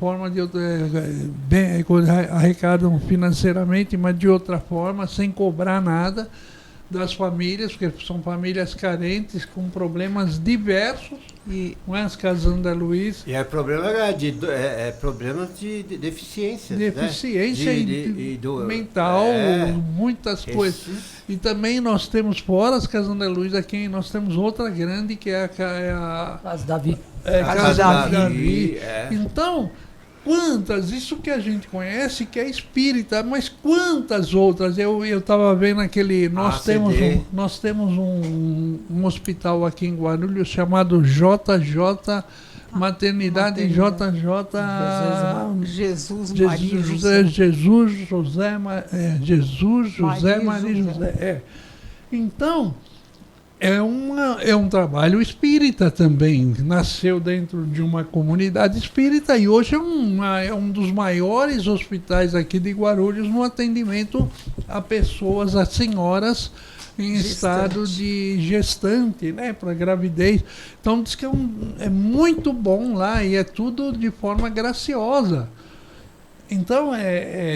arrecadam financeiramente, mas de outra forma, sem cobrar nada das famílias, porque são famílias carentes com problemas diversos. Não é as casas André Luiz. E problemas de deficiências. Deficiência mental, muitas coisas. E também nós temos fora as casas André Luiz, aqui nós temos outra grande que é a Casa Davi. Casa Davi. Então, quantas, isso que a gente conhece, que é espírita, mas quantas outras? Eu estava vendo aquele. Nós temos um hospital aqui em Guarulhos chamado JJ Maternidade JJ Jesus Maria José. Jesus José Maria José. Então, é um trabalho espírita também. Nasceu dentro de uma comunidade espírita e hoje é um dos maiores hospitais aqui de Guarulhos no atendimento a pessoas, a senhoras em estado de gestante, né, para gravidez. Então diz que é muito bom lá e é tudo de forma graciosa. Então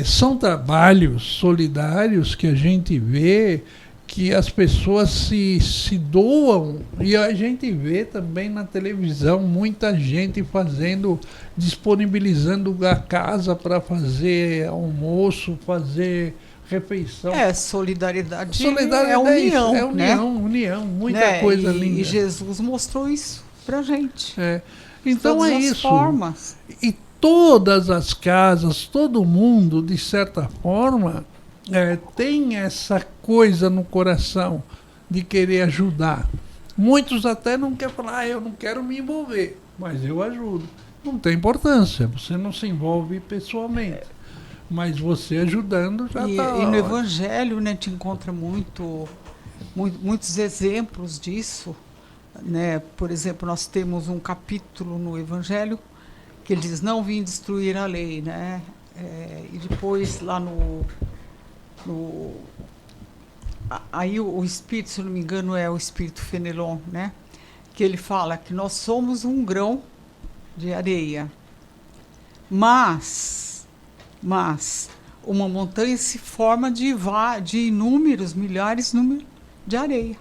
são trabalhos solidários que a gente vê, que as pessoas se doam, e a gente vê também na televisão muita gente disponibilizando a casa para fazer almoço, fazer refeição. Solidariedade é união, união, muita coisa linda. E Jesus mostrou isso pra gente. Então todas é as isso. Formas. E todas as casas, todo mundo, de certa forma, tem essa coisa no coração de querer ajudar. Muitos até não querem falar, eu não quero me envolver, mas eu ajudo. Não tem importância, você não se envolve pessoalmente. Mas você ajudando já está. E no Evangelho, né, te encontra muitos exemplos disso. Né? Por exemplo, nós temos um capítulo no Evangelho que ele diz, não vim destruir a lei. Né? E depois lá aí o Espírito, se não me engano, é o Espírito Fenelon, né? Que ele fala que nós somos um grão de areia. Mas uma montanha se forma de inúmeros, milhares de areia.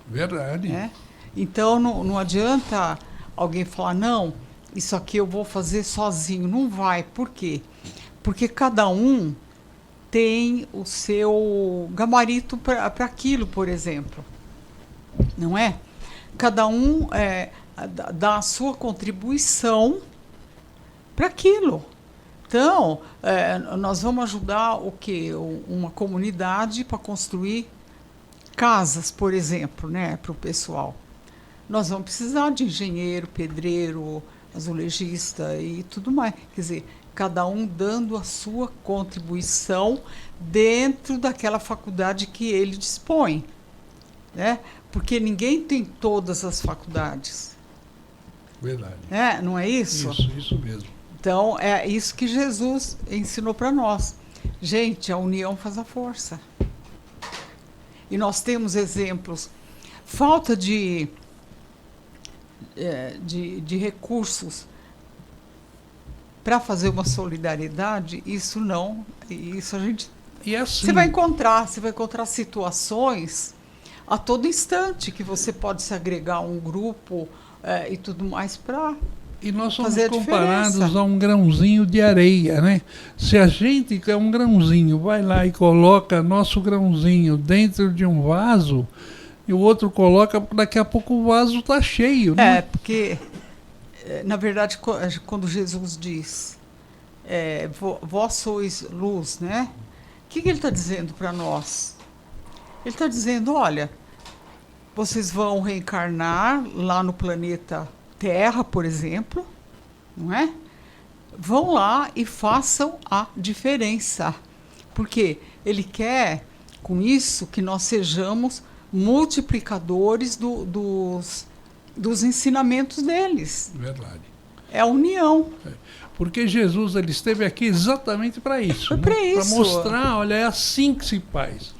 Verdade. Né? Então não adianta alguém falar, não, isso aqui eu vou fazer sozinho. Não vai. Por quê? Porque cada um tem o seu gabarito para aquilo, por exemplo. Não é? Cada um dá a sua contribuição para aquilo. Então, nós vamos ajudar o quê? Uma comunidade para construir casas, por exemplo, né, para o pessoal. Nós vamos precisar de engenheiro, pedreiro, azulejista e tudo mais. Quer dizer, cada um dando a sua contribuição dentro daquela faculdade que ele dispõe, né? Porque ninguém tem todas as faculdades. Verdade. Não é isso? Isso mesmo. Então, é isso que Jesus ensinou para nós. Gente, a união faz a força. E nós temos exemplos. Falta de recursos para fazer uma solidariedade, isso a gente... E assim, Você vai encontrar situações a todo instante que você pode se agregar a um grupo e tudo mais para... E nós somos fazer a comparados diferença. a um grãozinho de areia, né? Se a gente, que é um grãozinho, vai lá e coloca nosso grãozinho dentro de um vaso, e o outro coloca, daqui a pouco o vaso está cheio, né? Porque, na verdade, quando Jesus diz, vós sois luz, né? O que ele está dizendo para nós? Ele está dizendo, olha, vocês vão reencarnar lá no planeta Terra, por exemplo, não é? Vão lá e façam a diferença. Porque ele quer, com isso, que nós sejamos multiplicadores dos ensinamentos deles. Verdade. É a união. Porque Jesus ele esteve aqui exatamente para isso. Foi para isso. Para mostrar, olha, é assim que se faz.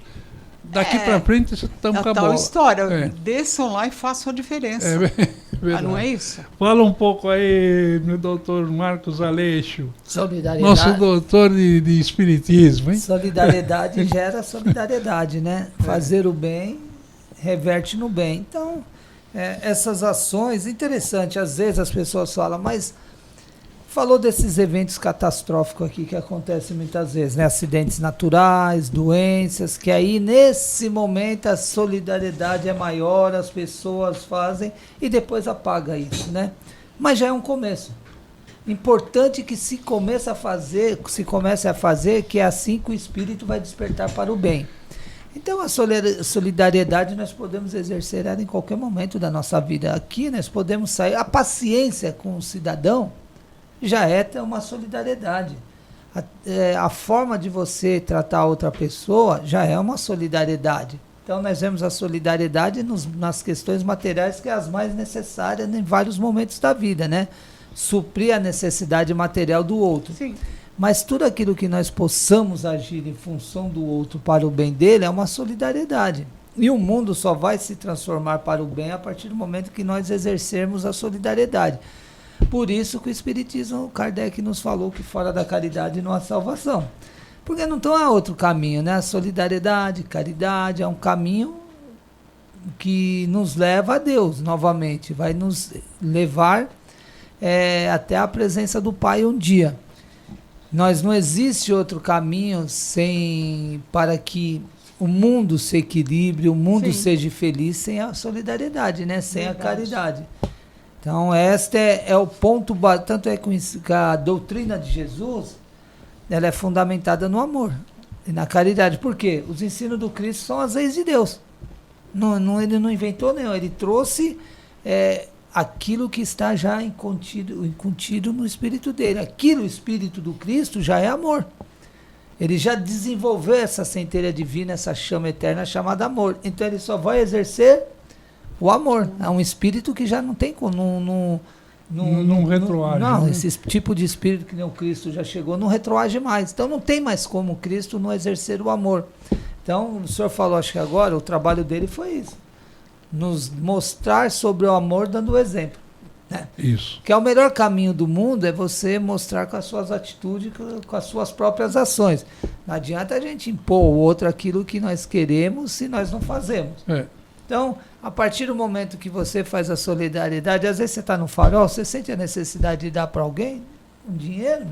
Daqui para frente estamos com a tal bola. história. Desçam lá e façam a diferença. Verdade. Não é isso? Fala um pouco aí, meu doutor Marcos Aleixo. Solidariedade. Nosso doutor de espiritismo, hein? Solidariedade gera solidariedade, né? Fazer o bem reverte no bem. Então, essas ações, interessante, às vezes as pessoas falam, mas falou desses eventos catastróficos aqui que acontecem muitas vezes, né? Acidentes naturais, doenças, que aí nesse momento a solidariedade é maior, as pessoas fazem e depois apaga isso, né? Mas já é um começo. Importante que se comece a fazer, que é assim que o espírito vai despertar para o bem. Então a solidariedade nós podemos exercer ela em qualquer momento da nossa vida. Aqui nós podemos sair, a paciência com o cidadão já é uma solidariedade. A forma de você tratar outra pessoa já é uma solidariedade. Então nós vemos a solidariedade nas questões materiais, que é as mais necessárias em vários momentos da vida, né? Suprir a necessidade material do outro. Sim. Mas tudo aquilo que nós possamos agir em função do outro para o bem dele é uma solidariedade. E o mundo só vai se transformar para o bem a partir do momento que nós exercermos a solidariedade. Por isso que o Espiritismo, Kardec nos falou que fora da caridade não há salvação. Porque não há outro caminho, né? A solidariedade, caridade é um caminho que nos leva a Deus novamente. Vai nos levar até a presença do Pai um dia. Não existe outro caminho para que o mundo se equilibre, o mundo seja feliz sem a solidariedade, né? Sem a caridade. Então, este é o ponto, tanto é que a doutrina de Jesus, ela é fundamentada no amor e na caridade. Por quê? Os ensinos do Cristo são as leis de Deus. Ele não inventou nenhum, ele trouxe aquilo que está já contido no espírito dele. Aquilo, o espírito do Cristo, já é amor. Ele já desenvolveu essa centelha divina, essa chama eterna chamada amor. Então, ele só vai exercer o amor. É um espírito que já não tem como. Não retroage. Não, esse tipo de espírito que nem o Cristo já chegou, não retroage mais. Então não tem mais como o Cristo não exercer o amor. Então, o senhor falou, acho que agora, o trabalho dele foi isso. Nos mostrar sobre o amor dando o exemplo. Né? Isso. Que é o melhor caminho do mundo, é você mostrar com as suas atitudes, com as suas próprias ações. Não adianta a gente impor ao outro aquilo que nós queremos se nós não fazemos. Então, a partir do momento que você faz a solidariedade, às vezes você está no farol, você sente a necessidade de dar para alguém um dinheiro,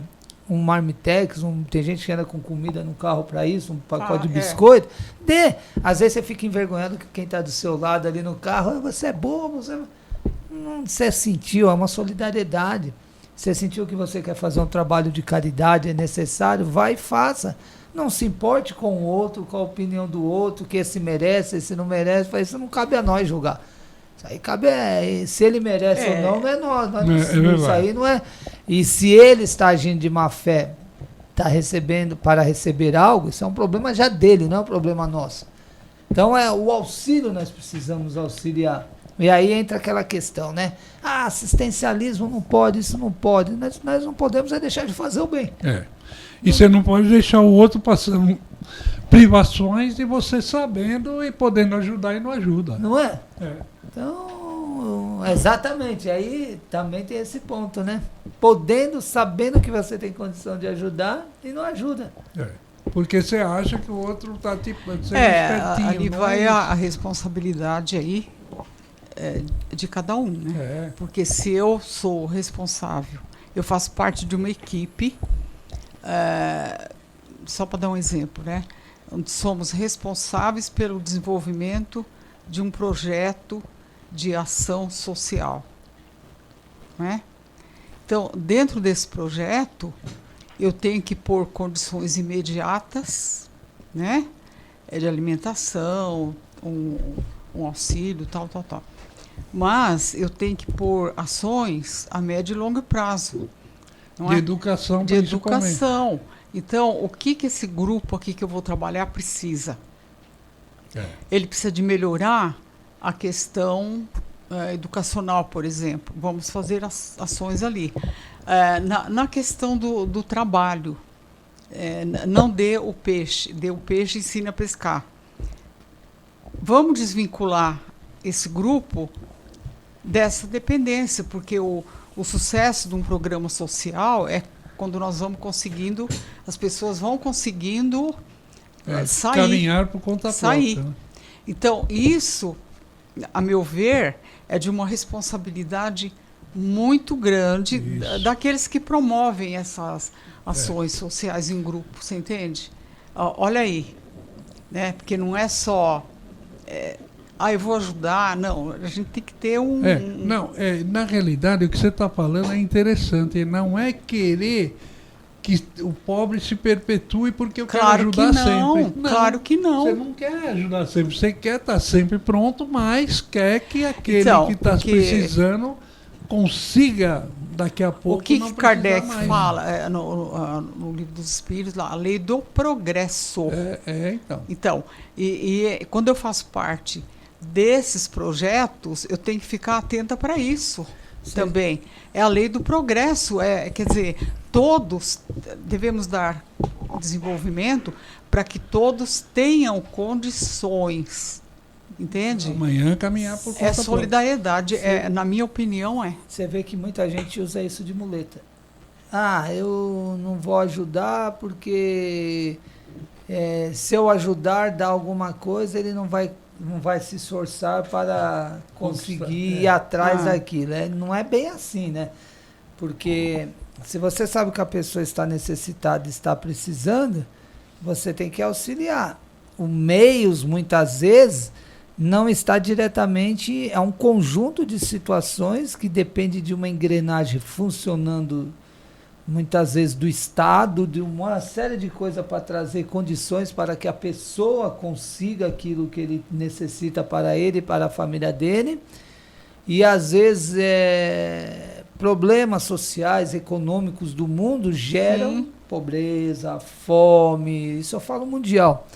um marmitex, tem gente que anda com comida no carro para isso, um pacote de biscoito, dê. Às vezes você fica envergonhado que quem está do seu lado ali no carro, você é bobo, você sentiu, é uma solidariedade. Você sentiu que você quer fazer um trabalho de caridade, é necessário, vai e faça. Não se importe com o outro, com a opinião do outro, que esse merece, esse não merece, isso não cabe a nós julgar. Isso aí cabe, se ele merece ou não é nós. Isso aí não é. E se ele está agindo de má fé, está recebendo para receber algo, isso é um problema já dele, não é um problema nosso. Então o auxílio nós precisamos auxiliar. E aí entra aquela questão, né? Assistencialismo não pode, isso não pode. Nós não podemos deixar de fazer o bem. E você não pode deixar o outro passando privações e você sabendo e podendo ajudar e não ajuda. Não é? Então, exatamente. Aí também tem esse ponto, né? Podendo, sabendo que você tem condição de ajudar e não ajuda. Porque você acha que o outro está sendo espertinho. Ali vai a responsabilidade aí de cada um, né? Porque se eu sou responsável, eu faço parte de uma equipe, só para dar um exemplo, né? Onde somos responsáveis pelo desenvolvimento de um projeto de ação social, né? Então, dentro desse projeto, eu tenho que pôr condições imediatas, né? De alimentação, um auxílio, tal. Mas eu tenho que pôr ações a médio e longo prazo. De educação, de educação. Então, o que esse grupo aqui que eu vou trabalhar precisa? Ele precisa de melhorar a questão educacional, por exemplo. Vamos fazer ações ali. Na questão do trabalho, não dê o peixe e ensine a pescar. Vamos desvincular esse grupo dessa dependência, porque o sucesso de um programa social é quando nós vamos conseguindo, as pessoas vão conseguindo sair. Caminhar por conta própria. Né? Então, isso, a meu ver, é de uma responsabilidade muito grande daqueles que promovem essas ações sociais em grupo, você entende? Olha aí, né? Porque não é só... eu vou ajudar. Não, a gente tem que ter na realidade, o que você está falando é interessante. Não é querer que o pobre se perpetue porque eu quero ajudar sempre. Não, claro que não. Você não quer ajudar sempre. Você quer estar sempre pronto, mas quer que aquele que está precisando consiga daqui a pouco. O que Kardec fala no Livro dos Espíritos, lá, a lei do progresso. Então, e quando eu faço parte desses projetos, eu tenho que ficar atenta para isso. Sim. Também. É a lei do progresso. Quer dizer, todos devemos dar desenvolvimento para que todos tenham condições. Entende? Amanhã caminhar por conta solidariedade. Na minha opinião, Você vê que muita gente usa isso de muleta. Eu não vou ajudar porque se eu ajudar, dar alguma coisa, ele não vai se esforçar para conseguir ir atrás daquilo. Não é bem assim, né? Porque se você sabe que a pessoa está necessitada, está precisando, você tem que auxiliar. O meios, muitas vezes, não está diretamente... É um conjunto de situações que depende de uma engrenagem funcionando, muitas vezes, do Estado, de uma série de coisas para trazer condições para que a pessoa consiga aquilo que ele necessita para ele e para a família dele. E, às vezes, problemas sociais, econômicos do mundo geram pobreza, fome, isso eu falo mundial.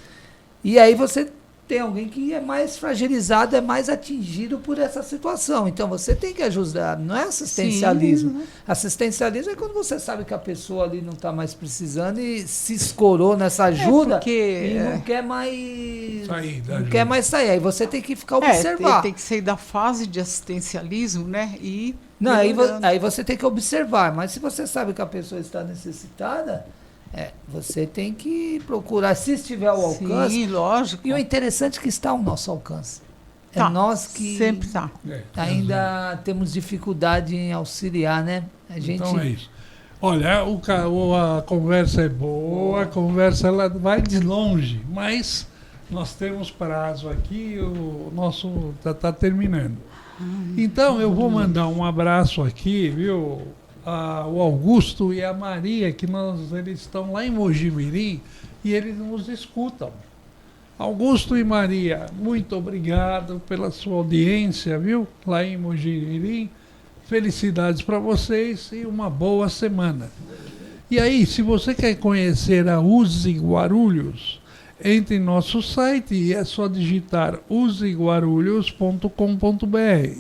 E aí você tem alguém que é mais fragilizado, é mais atingido por essa situação. Então, você tem que ajudar. Não é assistencialismo. Assistencialismo é quando você sabe que a pessoa ali não está mais precisando e se escorou nessa ajuda e não quer mais sair. Aí você tem que ficar observar. Tem que sair da fase de assistencialismo, né? Aí você tem que observar. Mas se você sabe que a pessoa está necessitada... você tem que procurar, se estiver ao alcance. Sim, lógico. E o interessante é que está ao nosso alcance. É nós que sempre tá. ainda temos dificuldade em auxiliar, né? A gente... Então é isso. Olha, a conversa é boa, a conversa ela vai de longe, mas nós temos prazo aqui, o nosso tá terminando. Então eu vou mandar um abraço aqui, viu? O Augusto e a Maria, eles estão lá em Mojimirim e eles nos escutam. Augusto e Maria, muito obrigado pela sua audiência, viu? Lá em Mojimirim. Felicidades para vocês e uma boa semana. E aí, se você quer conhecer a USE Guarulhos, entre em nosso site e é só digitar useguarulhos.com.br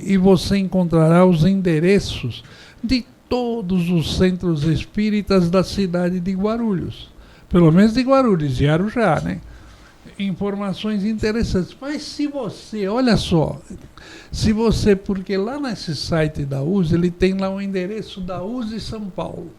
e você encontrará os endereços de todos os centros espíritas da cidade de Guarulhos. Pelo menos de Guarulhos, de Arujá, né? Informações interessantes. Mas se você, olha só, porque lá nesse site da USE, ele tem lá o endereço da USE São Paulo.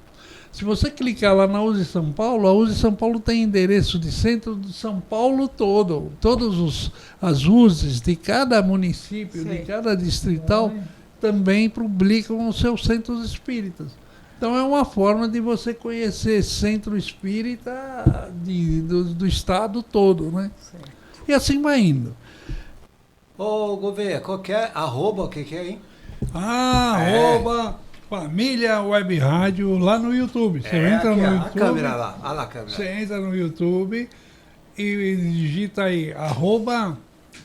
Se você clicar lá na USE São Paulo, a USE São Paulo tem endereço de centro de São Paulo todo. Todas as USEs de cada município, de cada distrital, também publicam os seus centros espíritas. Então é uma forma de você conhecer centro espírita do estado todo, né? Certo. E assim vai indo. Ô, Gouveia, qual que é? Arroba, o que é, hein? Arroba Família Web Rádio lá no YouTube. Você entra no YouTube. A câmera lá, olha lá a câmera. Você entra no YouTube e digita aí, arroba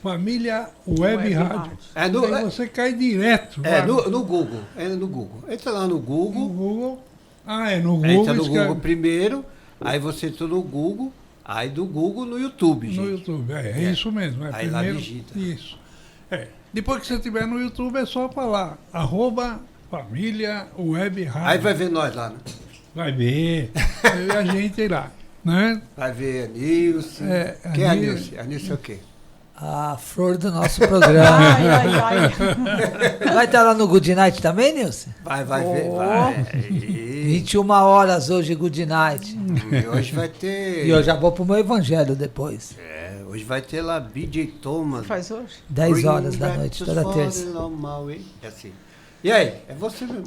Família Web Rádio. Aí você cai direto. No Google. No Google. Entra lá no Google. No Google. É no Google. Entra no Google primeiro, aí você entra no Google, aí do Google no YouTube, gente. No YouTube, é isso mesmo. Aí primeiro, lá digita. Isso. Depois que você estiver no YouTube, é só falar, arroba Família Web Rádio. Aí vai ver nós lá, né? Vai ver. Eu e a gente ir lá, né? Vai ver a Nilce. Quem é a Nilce? A Nilce é o quê? A flor do nosso programa. Ai. Vai estar lá no Good Night também, Nilce? Vai ver. Vai. 21 horas hoje, Good Night. E hoje vai ter... E eu já vou pro meu evangelho depois. Hoje vai ter lá BJ Thomas. Faz hoje? 10 horas da noite, toda terça. É assim. E aí? É você mesmo.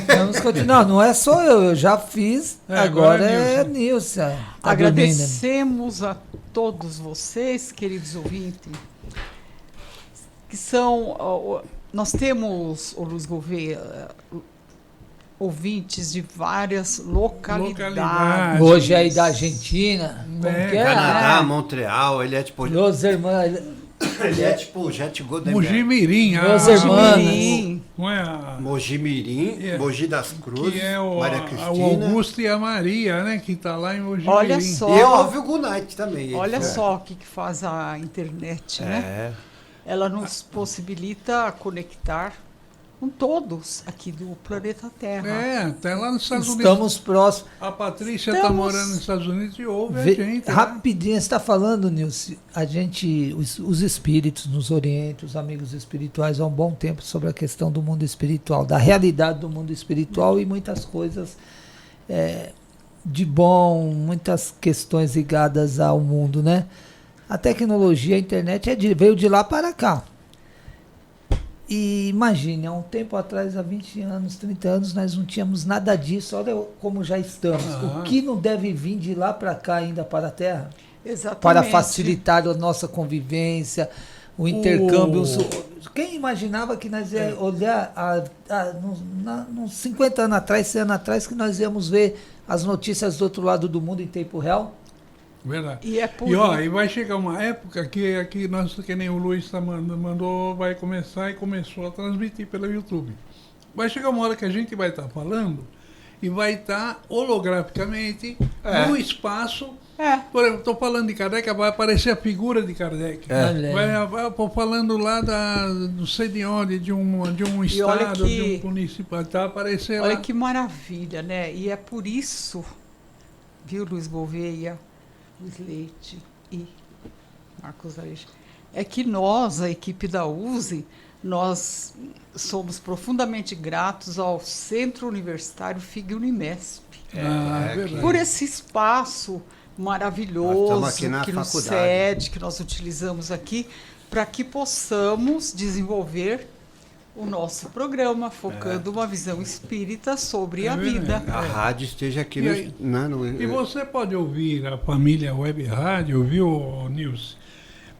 Vamos continuar. Não é só eu já fiz, agora é Nilce. Agradecemos a todos vocês, queridos ouvintes, que são... Nós temos, o Luiz Gouveia, ouvintes de várias localidades. Hoje aí da Argentina, Canadá, Montreal, ele é tipo... Los hermanos... Ele é tipo Jet Go da Mojimirim. Mojimirim, Mogi das Cruzes, que é Maria Cristina. O Augusto e a Maria, né? Que tá lá em Mojimirim. Olha só. E eu ouvi o Good Night também. Olha só o que faz a internet, né? Ela nos possibilita conectar com todos aqui do planeta Terra. Até lá nos Estados Unidos. Estamos próximos. A Patrícia está morando nos Estados Unidos e ouve a gente. Rapidinho, você está falando, Nilce, os espíritos nos orientam, os amigos espirituais há um bom tempo sobre a questão do mundo espiritual, da realidade do mundo espiritual e muitas coisas de bom, muitas questões ligadas ao mundo, né? A tecnologia, a internet veio de lá para cá. E imagine, há um tempo atrás, há 20 anos, 30 anos, nós não tínhamos nada disso. Olha como já estamos. O que não deve vir de lá para cá ainda para a Terra? Exatamente. Para facilitar a nossa convivência, o intercâmbio. Quem imaginava que nós íamos olhar uns 50 anos atrás, 100 anos atrás, que nós íamos ver as notícias do outro lado do mundo em tempo real? Verdade. E vai chegar uma época que nós, que nem o Luiz mandou, vai começar e começou a transmitir pelo YouTube. Vai chegar uma hora que a gente vai estar falando e vai estar holograficamente no espaço. Por exemplo, estou falando de Kardec, vai aparecer a figura de Kardec. Estou falando lá não sei de onde, de um estado, de um município, vai aparecer lá. Olha que maravilha, né? E é por isso, viu, Luiz Gouveia, Luiz Leite e Marcos Aleixo, é que nós, a equipe da USE, nós somos profundamente gratos ao Centro Universitário FIG-Unimesp por esse espaço maravilhoso aqui na que nos faculdade. cede, que nós utilizamos aqui para que possamos desenvolver o nosso programa, focando uma visão espírita sobre a vida. A rádio esteja aqui E aí? E você pode ouvir a família Web Rádio, viu, Nilce?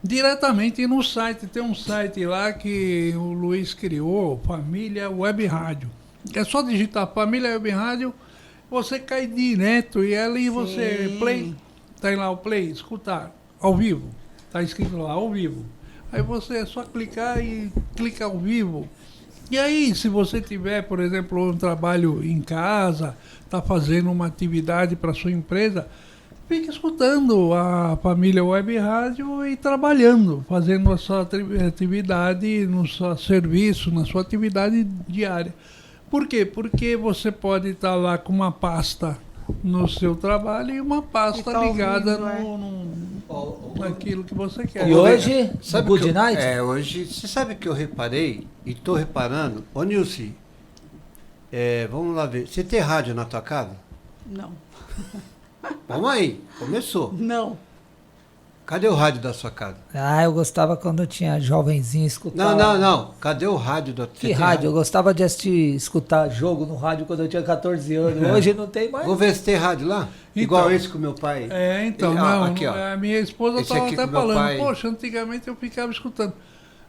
Diretamente no site. Tem um site lá que o Luiz criou, Família Web Rádio. É só digitar Família Web Rádio, você cai direto e ali você play, tem lá o play, escutar, ao vivo. Está escrito lá, ao vivo. Aí você é só clicar e clica ao vivo. E aí, se você tiver, por exemplo, um trabalho em casa, está fazendo uma atividade para sua empresa, fique escutando a família Web Rádio e trabalhando, fazendo a sua atividade no seu serviço, na sua atividade diária. Por quê? Porque você pode estar lá com uma pasta no seu trabalho e uma pasta ligada naquilo que você quer. E hoje, sabe Good Night? Hoje, você sabe que eu reparei, e estou reparando, ô Nilce, vamos lá ver, você tem rádio na tua casa? Não. Vamos aí, começou. Não. Cadê o rádio da sua casa? Eu gostava quando eu tinha jovenzinho escutar. Não. Cadê o rádio da Que rádio? Eu gostava de escutar jogo no rádio quando eu tinha 14 anos. Hoje não tem mais. Vou ver se tem rádio lá. Então, igual esse com meu pai. Aqui, ó. A minha esposa Esse estava aqui até com meu falando, pai. poxa, antigamente eu ficava escutando.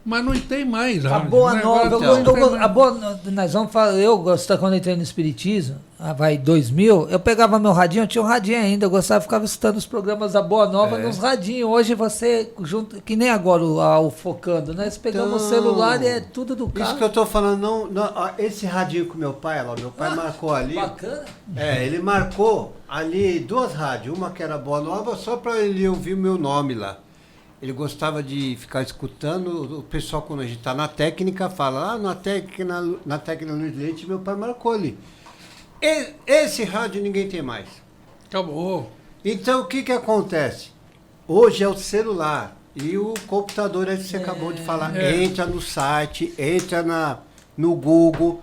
Mas não tem mais A rádio. Boa né? Nova, Agora nós vamos falar, eu gostava quando eu entrei no Espiritismo, vai 2000, eu pegava meu radinho, eu tinha um radinho ainda, eu gostava, ficava escutando os programas da Boa Nova nos radinhos. Hoje você, junto, que nem agora o Focando, né? Você pegamos o celular e é tudo do carro. Isso que eu tô falando, esse radinho com meu pai, meu pai marcou ali. Bacana. Ele marcou ali 2 rádios, uma que era Boa Nova, só para ele ouvir o meu nome lá. Ele gostava de ficar escutando, o pessoal quando a gente está na técnica fala, na técnica Luiz Leite, meu pai marcou ali. Esse rádio ninguém tem mais. acabou. Então o que acontece? Hoje é o celular e o computador, aí você acabou de falar, entra no site, entra no Google,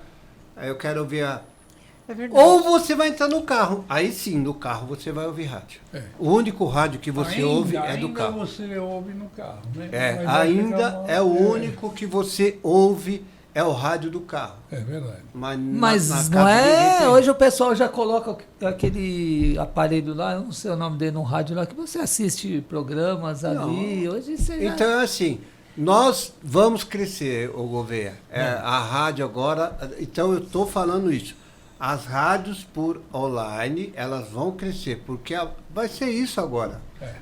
aí eu quero ouvir É verdade. Ou você vai entrar no carro. Aí sim, no carro você vai ouvir rádio. O único rádio que você ouve é do carro. Ainda você ouve no carro, né? Mas Ainda é o único que você ouve, é o rádio do carro. É verdade. Mas não casa ninguém tem. Hoje o pessoal já coloca aquele aparelho lá, eu não sei o nome dele, no rádio lá, que você assiste programas ali. Hoje você já... Então é assim, nós vamos crescer, ô Gouveia. A rádio agora, então eu estou falando isso. As rádios por online, elas vão crescer, porque vai ser isso agora.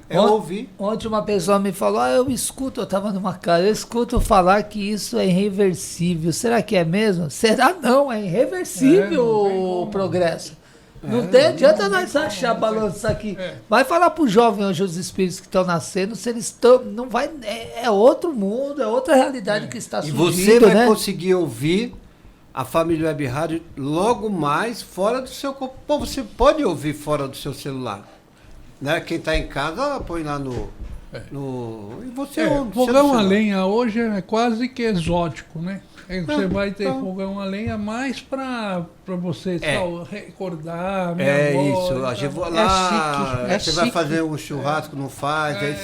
Ouvir. Ontem uma pessoa me falou, eu estava numa casa, eu escuto falar que isso é irreversível. Será que é mesmo? Será não, é irreversível o progresso. Não adianta nós achar balançar aqui. Vai falar pro jovem hoje, os espíritos que estão nascendo, se eles estão. Não vai. É outro mundo, é outra realidade que está surgindo. E você vai conseguir ouvir a Família Web Rádio logo mais fora do seu... Pô, você pode ouvir fora do seu celular. Né? Quem está em casa, põe lá no... E você ouve. Fogão a lenha hoje é quase que exótico, né? Você vai ter fogão a lenha mais para você só recordar. Isso. A gente vai lá, É você chique. vai fazer um churrasco, não faz, aí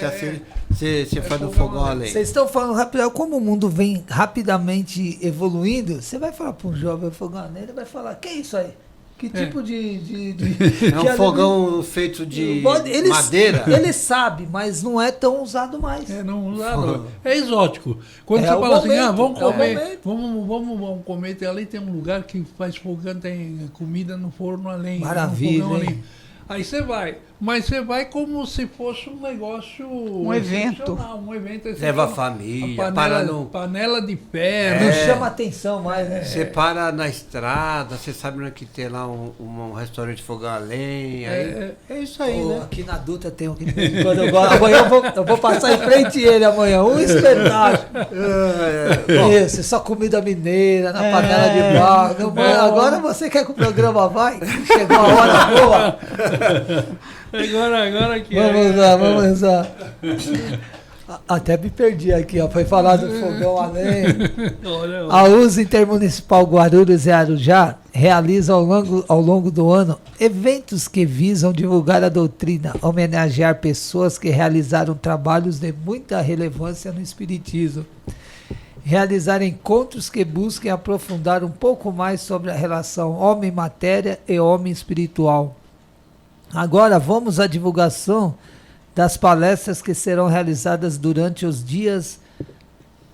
você faz no fogão a lenha. Vocês estão falando rápido, como o mundo vem rapidamente evoluindo, você vai falar para um jovem fogão a lenha, ele vai falar, que é isso aí? Que tipo de É um fogão feito de madeira? Ele sabe, mas não é tão usado mais. Não usado. É exótico. Quando você fala assim, vamos comer, vamos comer, ali tem um lugar que faz fogão, tem comida no forno a lenha. Maravilha, no fogão a lenha. hein? Aí você vai, mas você vai como se fosse um negócio... Um evento. Um evento Leva a família, panela de ferro. Não chama atenção mais, né? Você para na estrada, você sabe onde que tem lá um restaurante fogão a lenha. É isso aí, né? Aqui na Dutra tem um que quando amanhã eu vou passar em frente a ele amanhã. Um espetáculo. Isso, só comida mineira, na panela de barro. Agora você quer que o programa vai? Chegou a hora boa. Agora aqui. Vamos lá. Até me perdi aqui, ó. Foi falar do fogão além. Olha, A USA Intermunicipal Guarulhos e Arujá realiza ao longo do ano eventos que visam divulgar a doutrina, homenagear pessoas que realizaram trabalhos de muita relevância no espiritismo, realizar encontros que busquem aprofundar um pouco mais sobre a relação homem-matéria e homem espiritual. Agora vamos à divulgação das palestras que serão realizadas durante os dias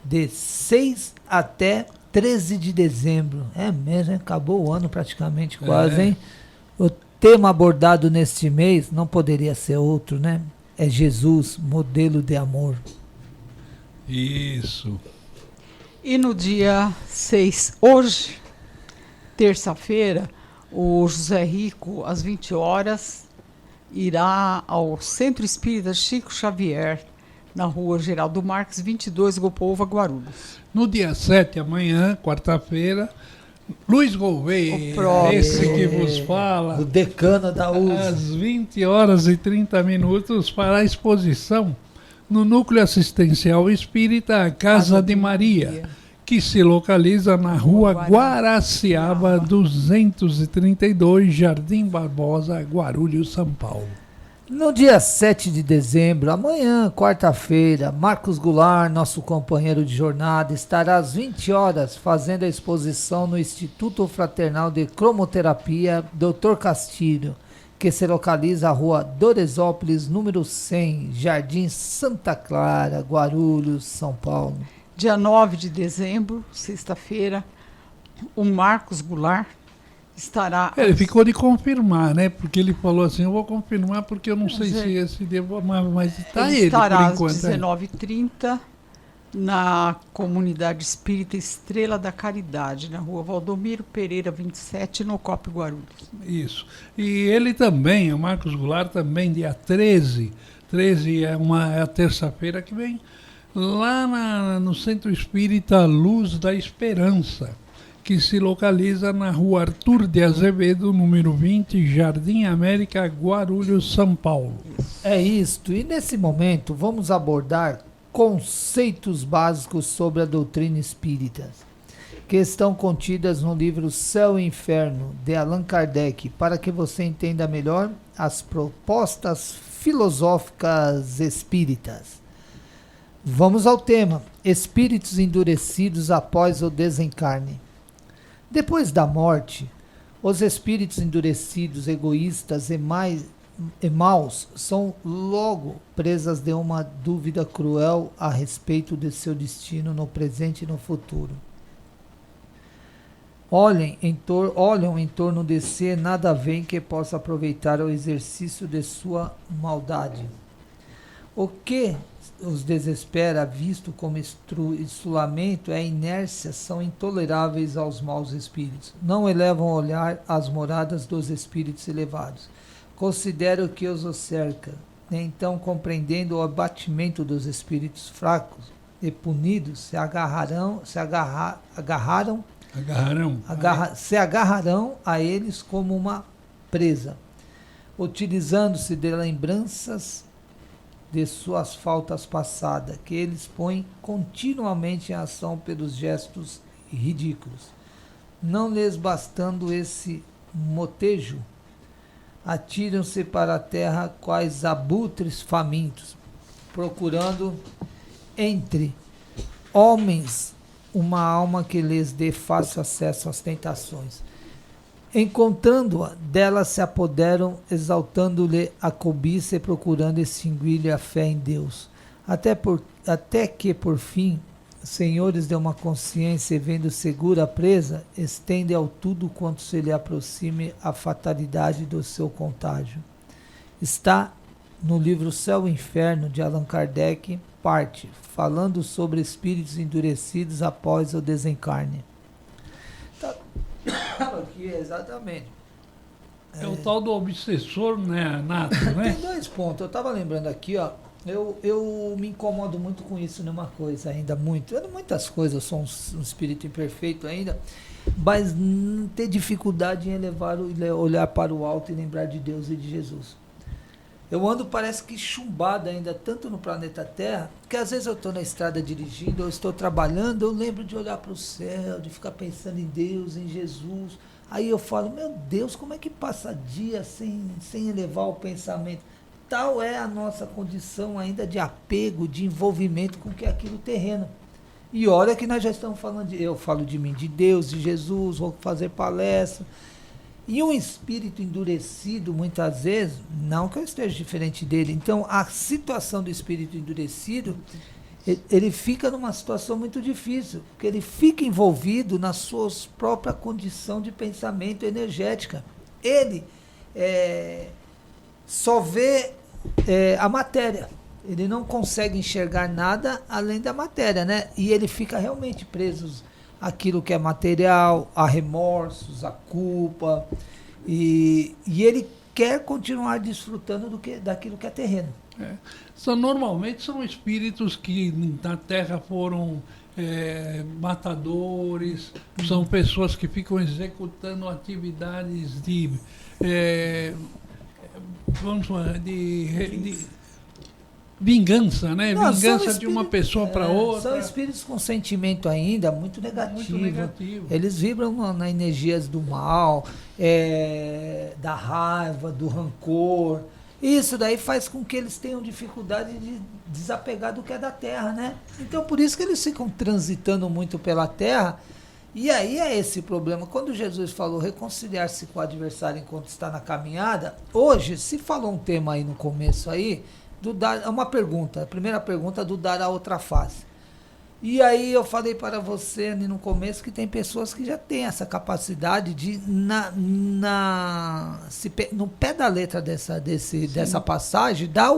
de 6 até 13 de dezembro. É mesmo, hein? Acabou o ano praticamente quase, hein? O tema abordado neste mês não poderia ser outro, né? É Jesus, modelo de amor. isso. E no dia 6, hoje, terça-feira, o José Rico, às 20 horas, irá ao Centro Espírita Chico Xavier, na rua Geraldo Marques, 22, Gopova, Guarulhos. No dia 7, amanhã, quarta-feira, Luiz O Gouveia, próprio. esse que vos fala, O decano da USA. às 20 horas e 30 minutos, fará exposição no Núcleo Assistencial Espírita Casa de Maria, que se localiza na rua Guaraciaba 232, Jardim Barbosa, Guarulhos, São Paulo. No dia 7 de dezembro, amanhã, quarta-feira, Marcos Goulart, nosso companheiro de jornada, estará às 20 horas fazendo a exposição no Instituto Fraternal de Cromoterapia Dr. Castilho, que se localiza na rua Doresópolis, número 100, Jardim Santa Clara, Guarulhos, São Paulo. Dia 9 de dezembro, sexta-feira, o Marcos Goulart estará... Ele ficou de confirmar, né? Porque ele falou assim, eu vou confirmar porque eu não sei se esse devo, mas está Ele ele estará por às enquanto. 19h30 na Comunidade Espírita Estrela da Caridade, na rua Valdomiro Pereira 27, no COP Guarulhos. Isso. E ele também, o Marcos Goulart, também, dia 13 é a terça-feira que vem, lá no Centro Espírita Luz da Esperança, que se localiza na rua Arthur de Azevedo, número 20, Jardim América, Guarulhos, São Paulo. É isto, e nesse momento vamos abordar conceitos básicos sobre a doutrina espírita, que estão contidas no livro Céu e Inferno, de Allan Kardec, para que você entenda melhor as propostas filosóficas espíritas. Vamos ao tema: espíritos endurecidos após o desencarne. Depois da morte, os espíritos endurecidos, egoístas e maus são logo presas de uma dúvida cruel a respeito de seu destino no presente e no futuro. Olham em torno de si, nada veem que possa aproveitar o exercício de sua maldade. O que os desespera, visto como insulamento, é a inércia, são intoleráveis aos maus espíritos. Não elevam o olhar às moradas dos espíritos elevados. Consideram que os cerca. Então, compreendendo o abatimento dos espíritos fracos e punidos, se agarrarão a eles como uma presa, utilizando-se de lembranças de suas faltas passadas, que eles põem continuamente em ação pelos gestos ridículos. Não lhes bastando esse motejo, atiram-se para a terra quais abutres famintos, procurando entre homens uma alma que lhes dê fácil acesso às tentações. Encontrando-a, dela se apoderam, exaltando-lhe a cobiça e procurando extinguir-lhe a fé em Deus. Até que, por fim, senhores de uma consciência, vendo segura a presa, estende ao tudo quanto se lhe aproxime a fatalidade do seu contágio. Está no livro Céu e Inferno, de Allan Kardec, parte, falando sobre espíritos endurecidos após o desencarne. Aqui, exatamente. É o tal do obsessor, né, nato, né? Tem dois pontos. Eu estava lembrando aqui, ó. Eu me incomodo muito com isso numa coisa ainda, muito. Muitas coisas, eu sou um espírito imperfeito ainda, mas ter dificuldade em olhar para o alto e lembrar de Deus e de Jesus. Eu ando, parece que chumbado ainda, tanto no planeta Terra, que às vezes eu estou na estrada dirigindo, eu estou trabalhando, eu lembro de olhar para o céu, de ficar pensando em Deus, em Jesus. Aí eu falo, meu Deus, como é que passa dia sem elevar o pensamento? Tal é a nossa condição ainda de apego, de envolvimento com o que é aquilo terreno. E olha que nós já estamos falando, eu falo de mim, de Deus, de Jesus, vou fazer palestra. E um espírito endurecido, muitas vezes, não que eu esteja diferente dele. Então, a situação do espírito endurecido, ele fica numa situação muito difícil, porque ele fica envolvido na sua própria condição de pensamento energética. Ele só vê a matéria. Ele não consegue enxergar nada além da matéria, né? E ele fica realmente preso àquilo que é material, a remorsos, a culpa. E ele quer continuar desfrutando daquilo que é terreno. Normalmente são espíritos que na Terra foram matadores, são pessoas que ficam executando atividades de vingança, né? Não, vingança de uma pessoa para outra. São espíritos com sentimento ainda muito negativo. Muito negativo. Eles vibram nas energias do mal, da raiva, do rancor. Isso daí faz com que eles tenham dificuldade de desapegar do que é da Terra, né? Então, por isso que eles ficam transitando muito pela Terra. E aí é esse problema. Quando Jesus falou reconciliar-se com o adversário enquanto está na caminhada, hoje, se falou um tema aí no começo aí, uma pergunta, a primeira pergunta do dar a outra face. E aí eu falei para você ali no começo que tem pessoas que já têm essa capacidade de, no pé da letra dessa passagem, dar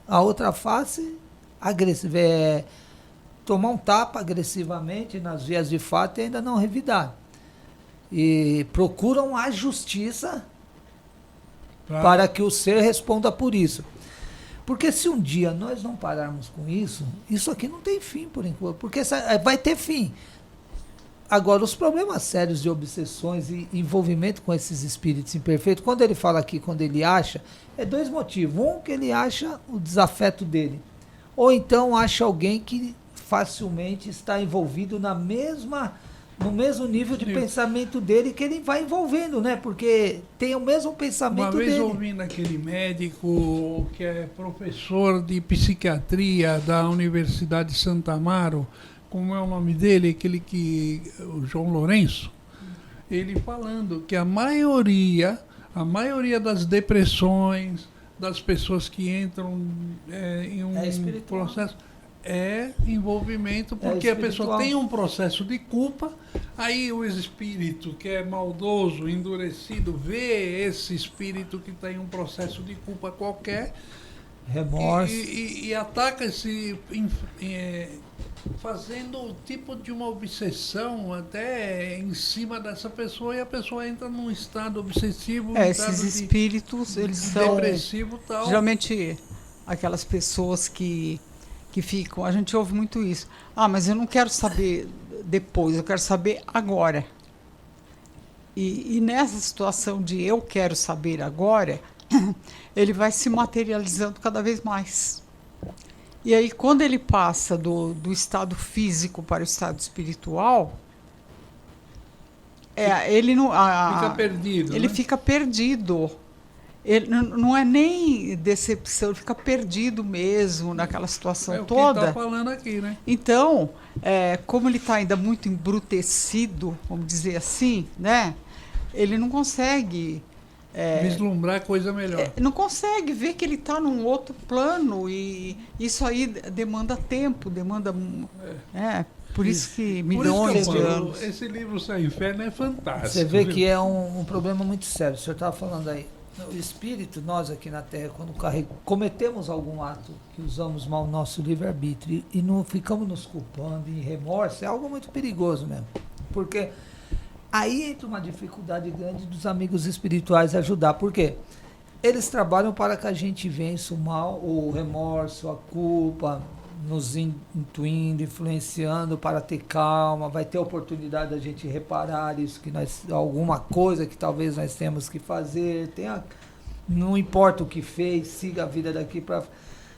a outra face agressiva, tomar um tapa agressivamente nas vias de fato e ainda não revidar. E procuram a justiça para que o ser responda por isso. Porque se um dia nós não pararmos com isso, isso aqui não tem fim por enquanto, porque vai ter fim. Agora, os problemas sérios de obsessões e envolvimento com esses espíritos imperfeitos, quando ele fala aqui, quando ele acha, é dois motivos. Um, que ele acha o desafeto dele, ou então acha alguém que facilmente está envolvido no mesmo nível de pensamento dele, que ele vai envolvendo, né? Porque tem o mesmo pensamento dele. Uma vez ouvindo aquele médico que é professor de psiquiatria da Universidade de Santa Amaro, como é o nome dele, o João Lourenço, ele falando que a maioria das depressões, das pessoas que entram em um processo, envolvimento, porque a pessoa tem um processo de culpa, aí o espírito que é maldoso, endurecido, vê esse espírito que tem um processo de culpa qualquer, remorso, e ataca esse, fazendo o tipo de uma obsessão até em cima dessa pessoa, e a pessoa entra num estado obsessivo, esses espíritos, eles são depressivo, tal. Geralmente aquelas pessoas que ficam, a gente ouve muito isso. Mas eu não quero saber depois, eu quero saber agora. E nessa situação de eu quero saber agora, ele vai se materializando cada vez mais. E aí, quando ele passa do estado físico para o estado espiritual, ele não... fica perdido. Ele né? fica perdido. Ele não é nem decepção, ele fica perdido mesmo naquela situação toda. É o que ele está falando aqui, né? Então, como ele está ainda muito embrutecido, vamos dizer assim, né? Ele não consegue... vislumbrar coisa melhor. Não consegue ver que ele está num outro plano, e isso aí demanda tempo, demanda... por isso que milhões de anos. Esse livro Céu e Inferno é fantástico. Você vê que é um problema muito sério. O senhor estava falando aí. O espírito, nós aqui na Terra, quando cometemos algum ato que usamos mal o nosso livre-arbítrio e não ficamos nos culpando em remorso, é algo muito perigoso mesmo. Porque aí entra uma dificuldade grande dos amigos espirituais ajudar. Por quê? Eles trabalham para que a gente vença o mal, o remorso, a culpa, nos intuindo, influenciando para ter calma, vai ter oportunidade da gente reparar isso, que alguma coisa que talvez nós temos que fazer, não importa o que fez, siga a vida daqui para.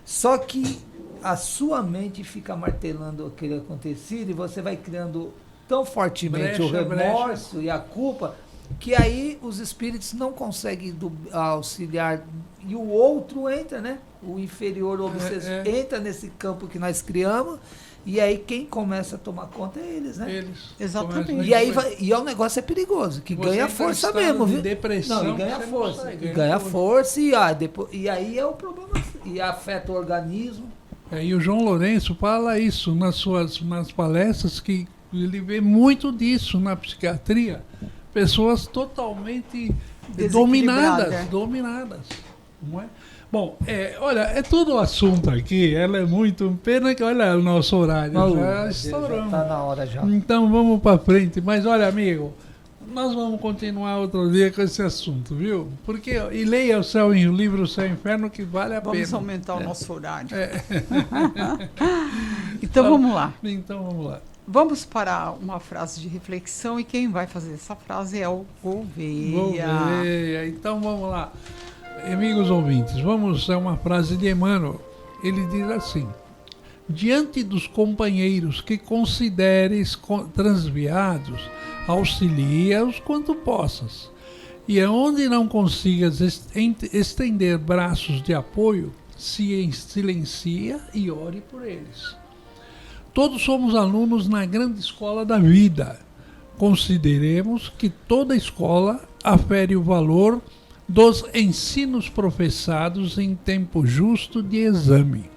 Só que a sua mente fica martelando aquele acontecido e você vai criando tão fortemente o remorso e a culpa que aí os espíritos não conseguem auxiliar e o outro entra, né? O inferior obsessor entra nesse campo que nós criamos e aí quem começa a tomar conta é eles, né? Eles. Exatamente. E aí o negócio é perigoso, que você ganha força mesmo, viu? Depressão, não, e ganha força. Ganha força e aí é o problema. E afeta o organismo. E o João Lourenço fala isso nas palestras, que ele vê muito disso na psiquiatria. Pessoas totalmente dominadas. Não é? Bom, olha, é todo o assunto aqui, ela é muito... Pena que, olha, o nosso horário já estouramos. Já tá na hora já. Então vamos para frente. Mas olha, amigo, nós vamos continuar outro dia com esse assunto, viu? Porque, e leia o livro O Céu e o Inferno, que vale a pena. Vamos aumentar o nosso horário. Então vamos lá. Então vamos lá. Vamos para uma frase de reflexão e quem vai fazer essa frase é o Gouveia. Então vamos lá. Amigos ouvintes, é uma frase de Emmanuel. Ele diz assim: diante dos companheiros que consideres transviados, auxilia-os quanto possas. E aonde não consigas estender braços de apoio, se silencia e ore por eles. Todos somos alunos na grande escola da vida. Consideremos que toda escola afere o valor dos ensinos professados em tempo justo de exame.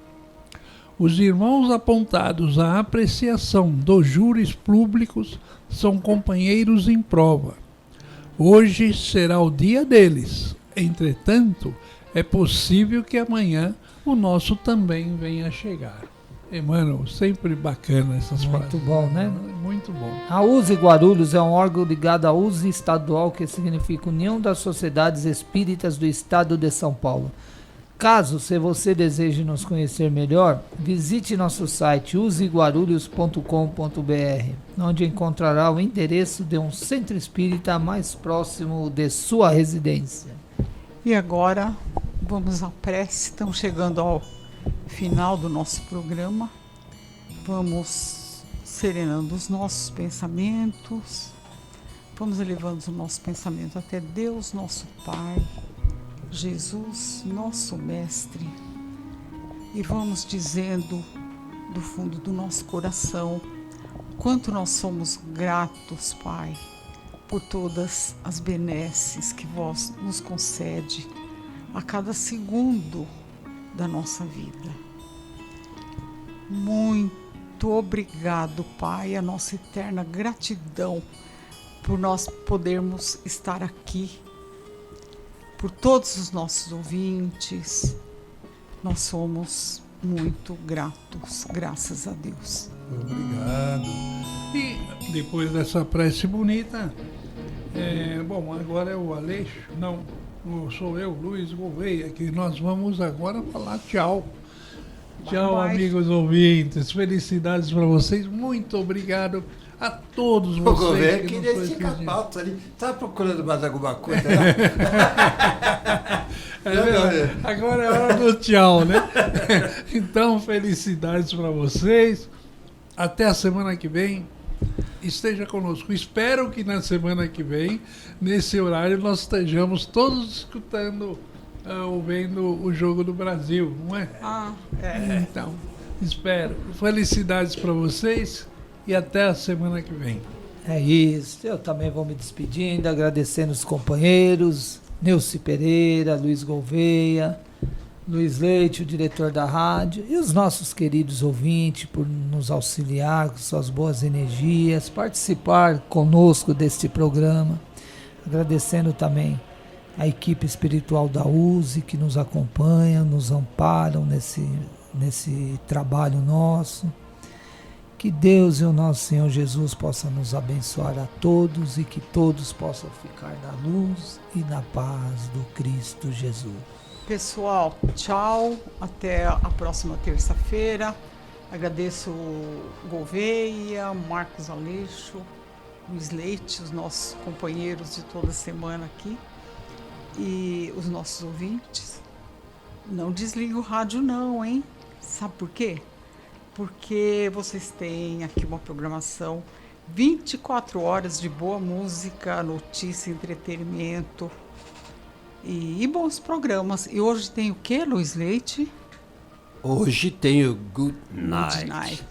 Os irmãos apontados à apreciação dos júris públicos são companheiros em prova. Hoje será o dia deles. Entretanto, é possível que amanhã o nosso também venha a chegar. Emmanuel, sempre bacana essas frases. Muito bom, né? Muito bom. A USE Guarulhos é um órgão ligado à USE estadual, que significa União das Sociedades Espíritas do Estado de São Paulo. Caso se você deseje nos conhecer melhor, visite nosso site useguarulhos.com.br, onde encontrará o endereço de um centro espírita mais próximo de sua residência. E agora vamos à prece. Estamos chegando ao final do nosso programa. Vamos serenando os nossos pensamentos, vamos elevando o nosso pensamento até Deus, nosso Pai, Jesus, nosso Mestre, e vamos dizendo do fundo do nosso coração quanto nós somos gratos, Pai, por todas as benesses que vós nos concede a cada segundo da nossa vida. Muito obrigado, Pai, a nossa eterna gratidão por nós podermos estar aqui, por todos os nossos ouvintes. Nós somos muito gratos, graças a Deus. Obrigado. E depois dessa prece bonita, bom, agora é o Aleixo, não, sou eu, Luiz Gouveia, que nós vamos agora falar tchau. Tchau, bye. Amigos ouvintes, felicidades para vocês, muito obrigado a todos vocês. O Gouveia queria esticar a pauta ali, estava procurando mais alguma coisa, né? Agora é hora do tchau, né? Então, felicidades para vocês, até a semana que vem. Esteja conosco. Espero que na semana que vem, nesse horário, nós estejamos todos escutando ou vendo o Jogo do Brasil, não é? Então, espero. Felicidades para vocês e até a semana que vem. É isso. Eu também vou me despedindo, agradecendo os companheiros, Nilce Pereira, Luiz Gouveia, Luiz Leite, o diretor da rádio, e os nossos queridos ouvintes por nos auxiliar com suas boas energias, participar conosco deste programa. Agradecendo também a equipe espiritual da USE que nos acompanha, nos amparam nesse trabalho nosso. Que Deus e o nosso Senhor Jesus possam nos abençoar a todos e que todos possam ficar na luz e na paz do Cristo Jesus. Pessoal, tchau, até a próxima terça-feira. Agradeço Gouveia, Marcos Aleixo, Luiz Leite, os nossos companheiros de toda semana aqui. E os nossos ouvintes, não desliguem o rádio não, hein? Sabe por quê? Porque vocês têm aqui uma programação 24 horas de boa música, notícia, entretenimento e bons programas. E hoje tem o que, Luiz Leite? Hoje tem o Good Night. Night.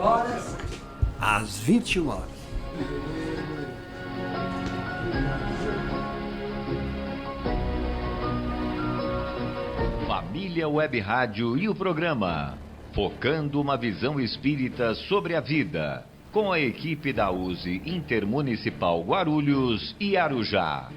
Horas. Às 21 horas. Família Web Rádio e o programa Focando uma Visão Espírita sobre a Vida, com a equipe da USE Intermunicipal Guarulhos e Arujá.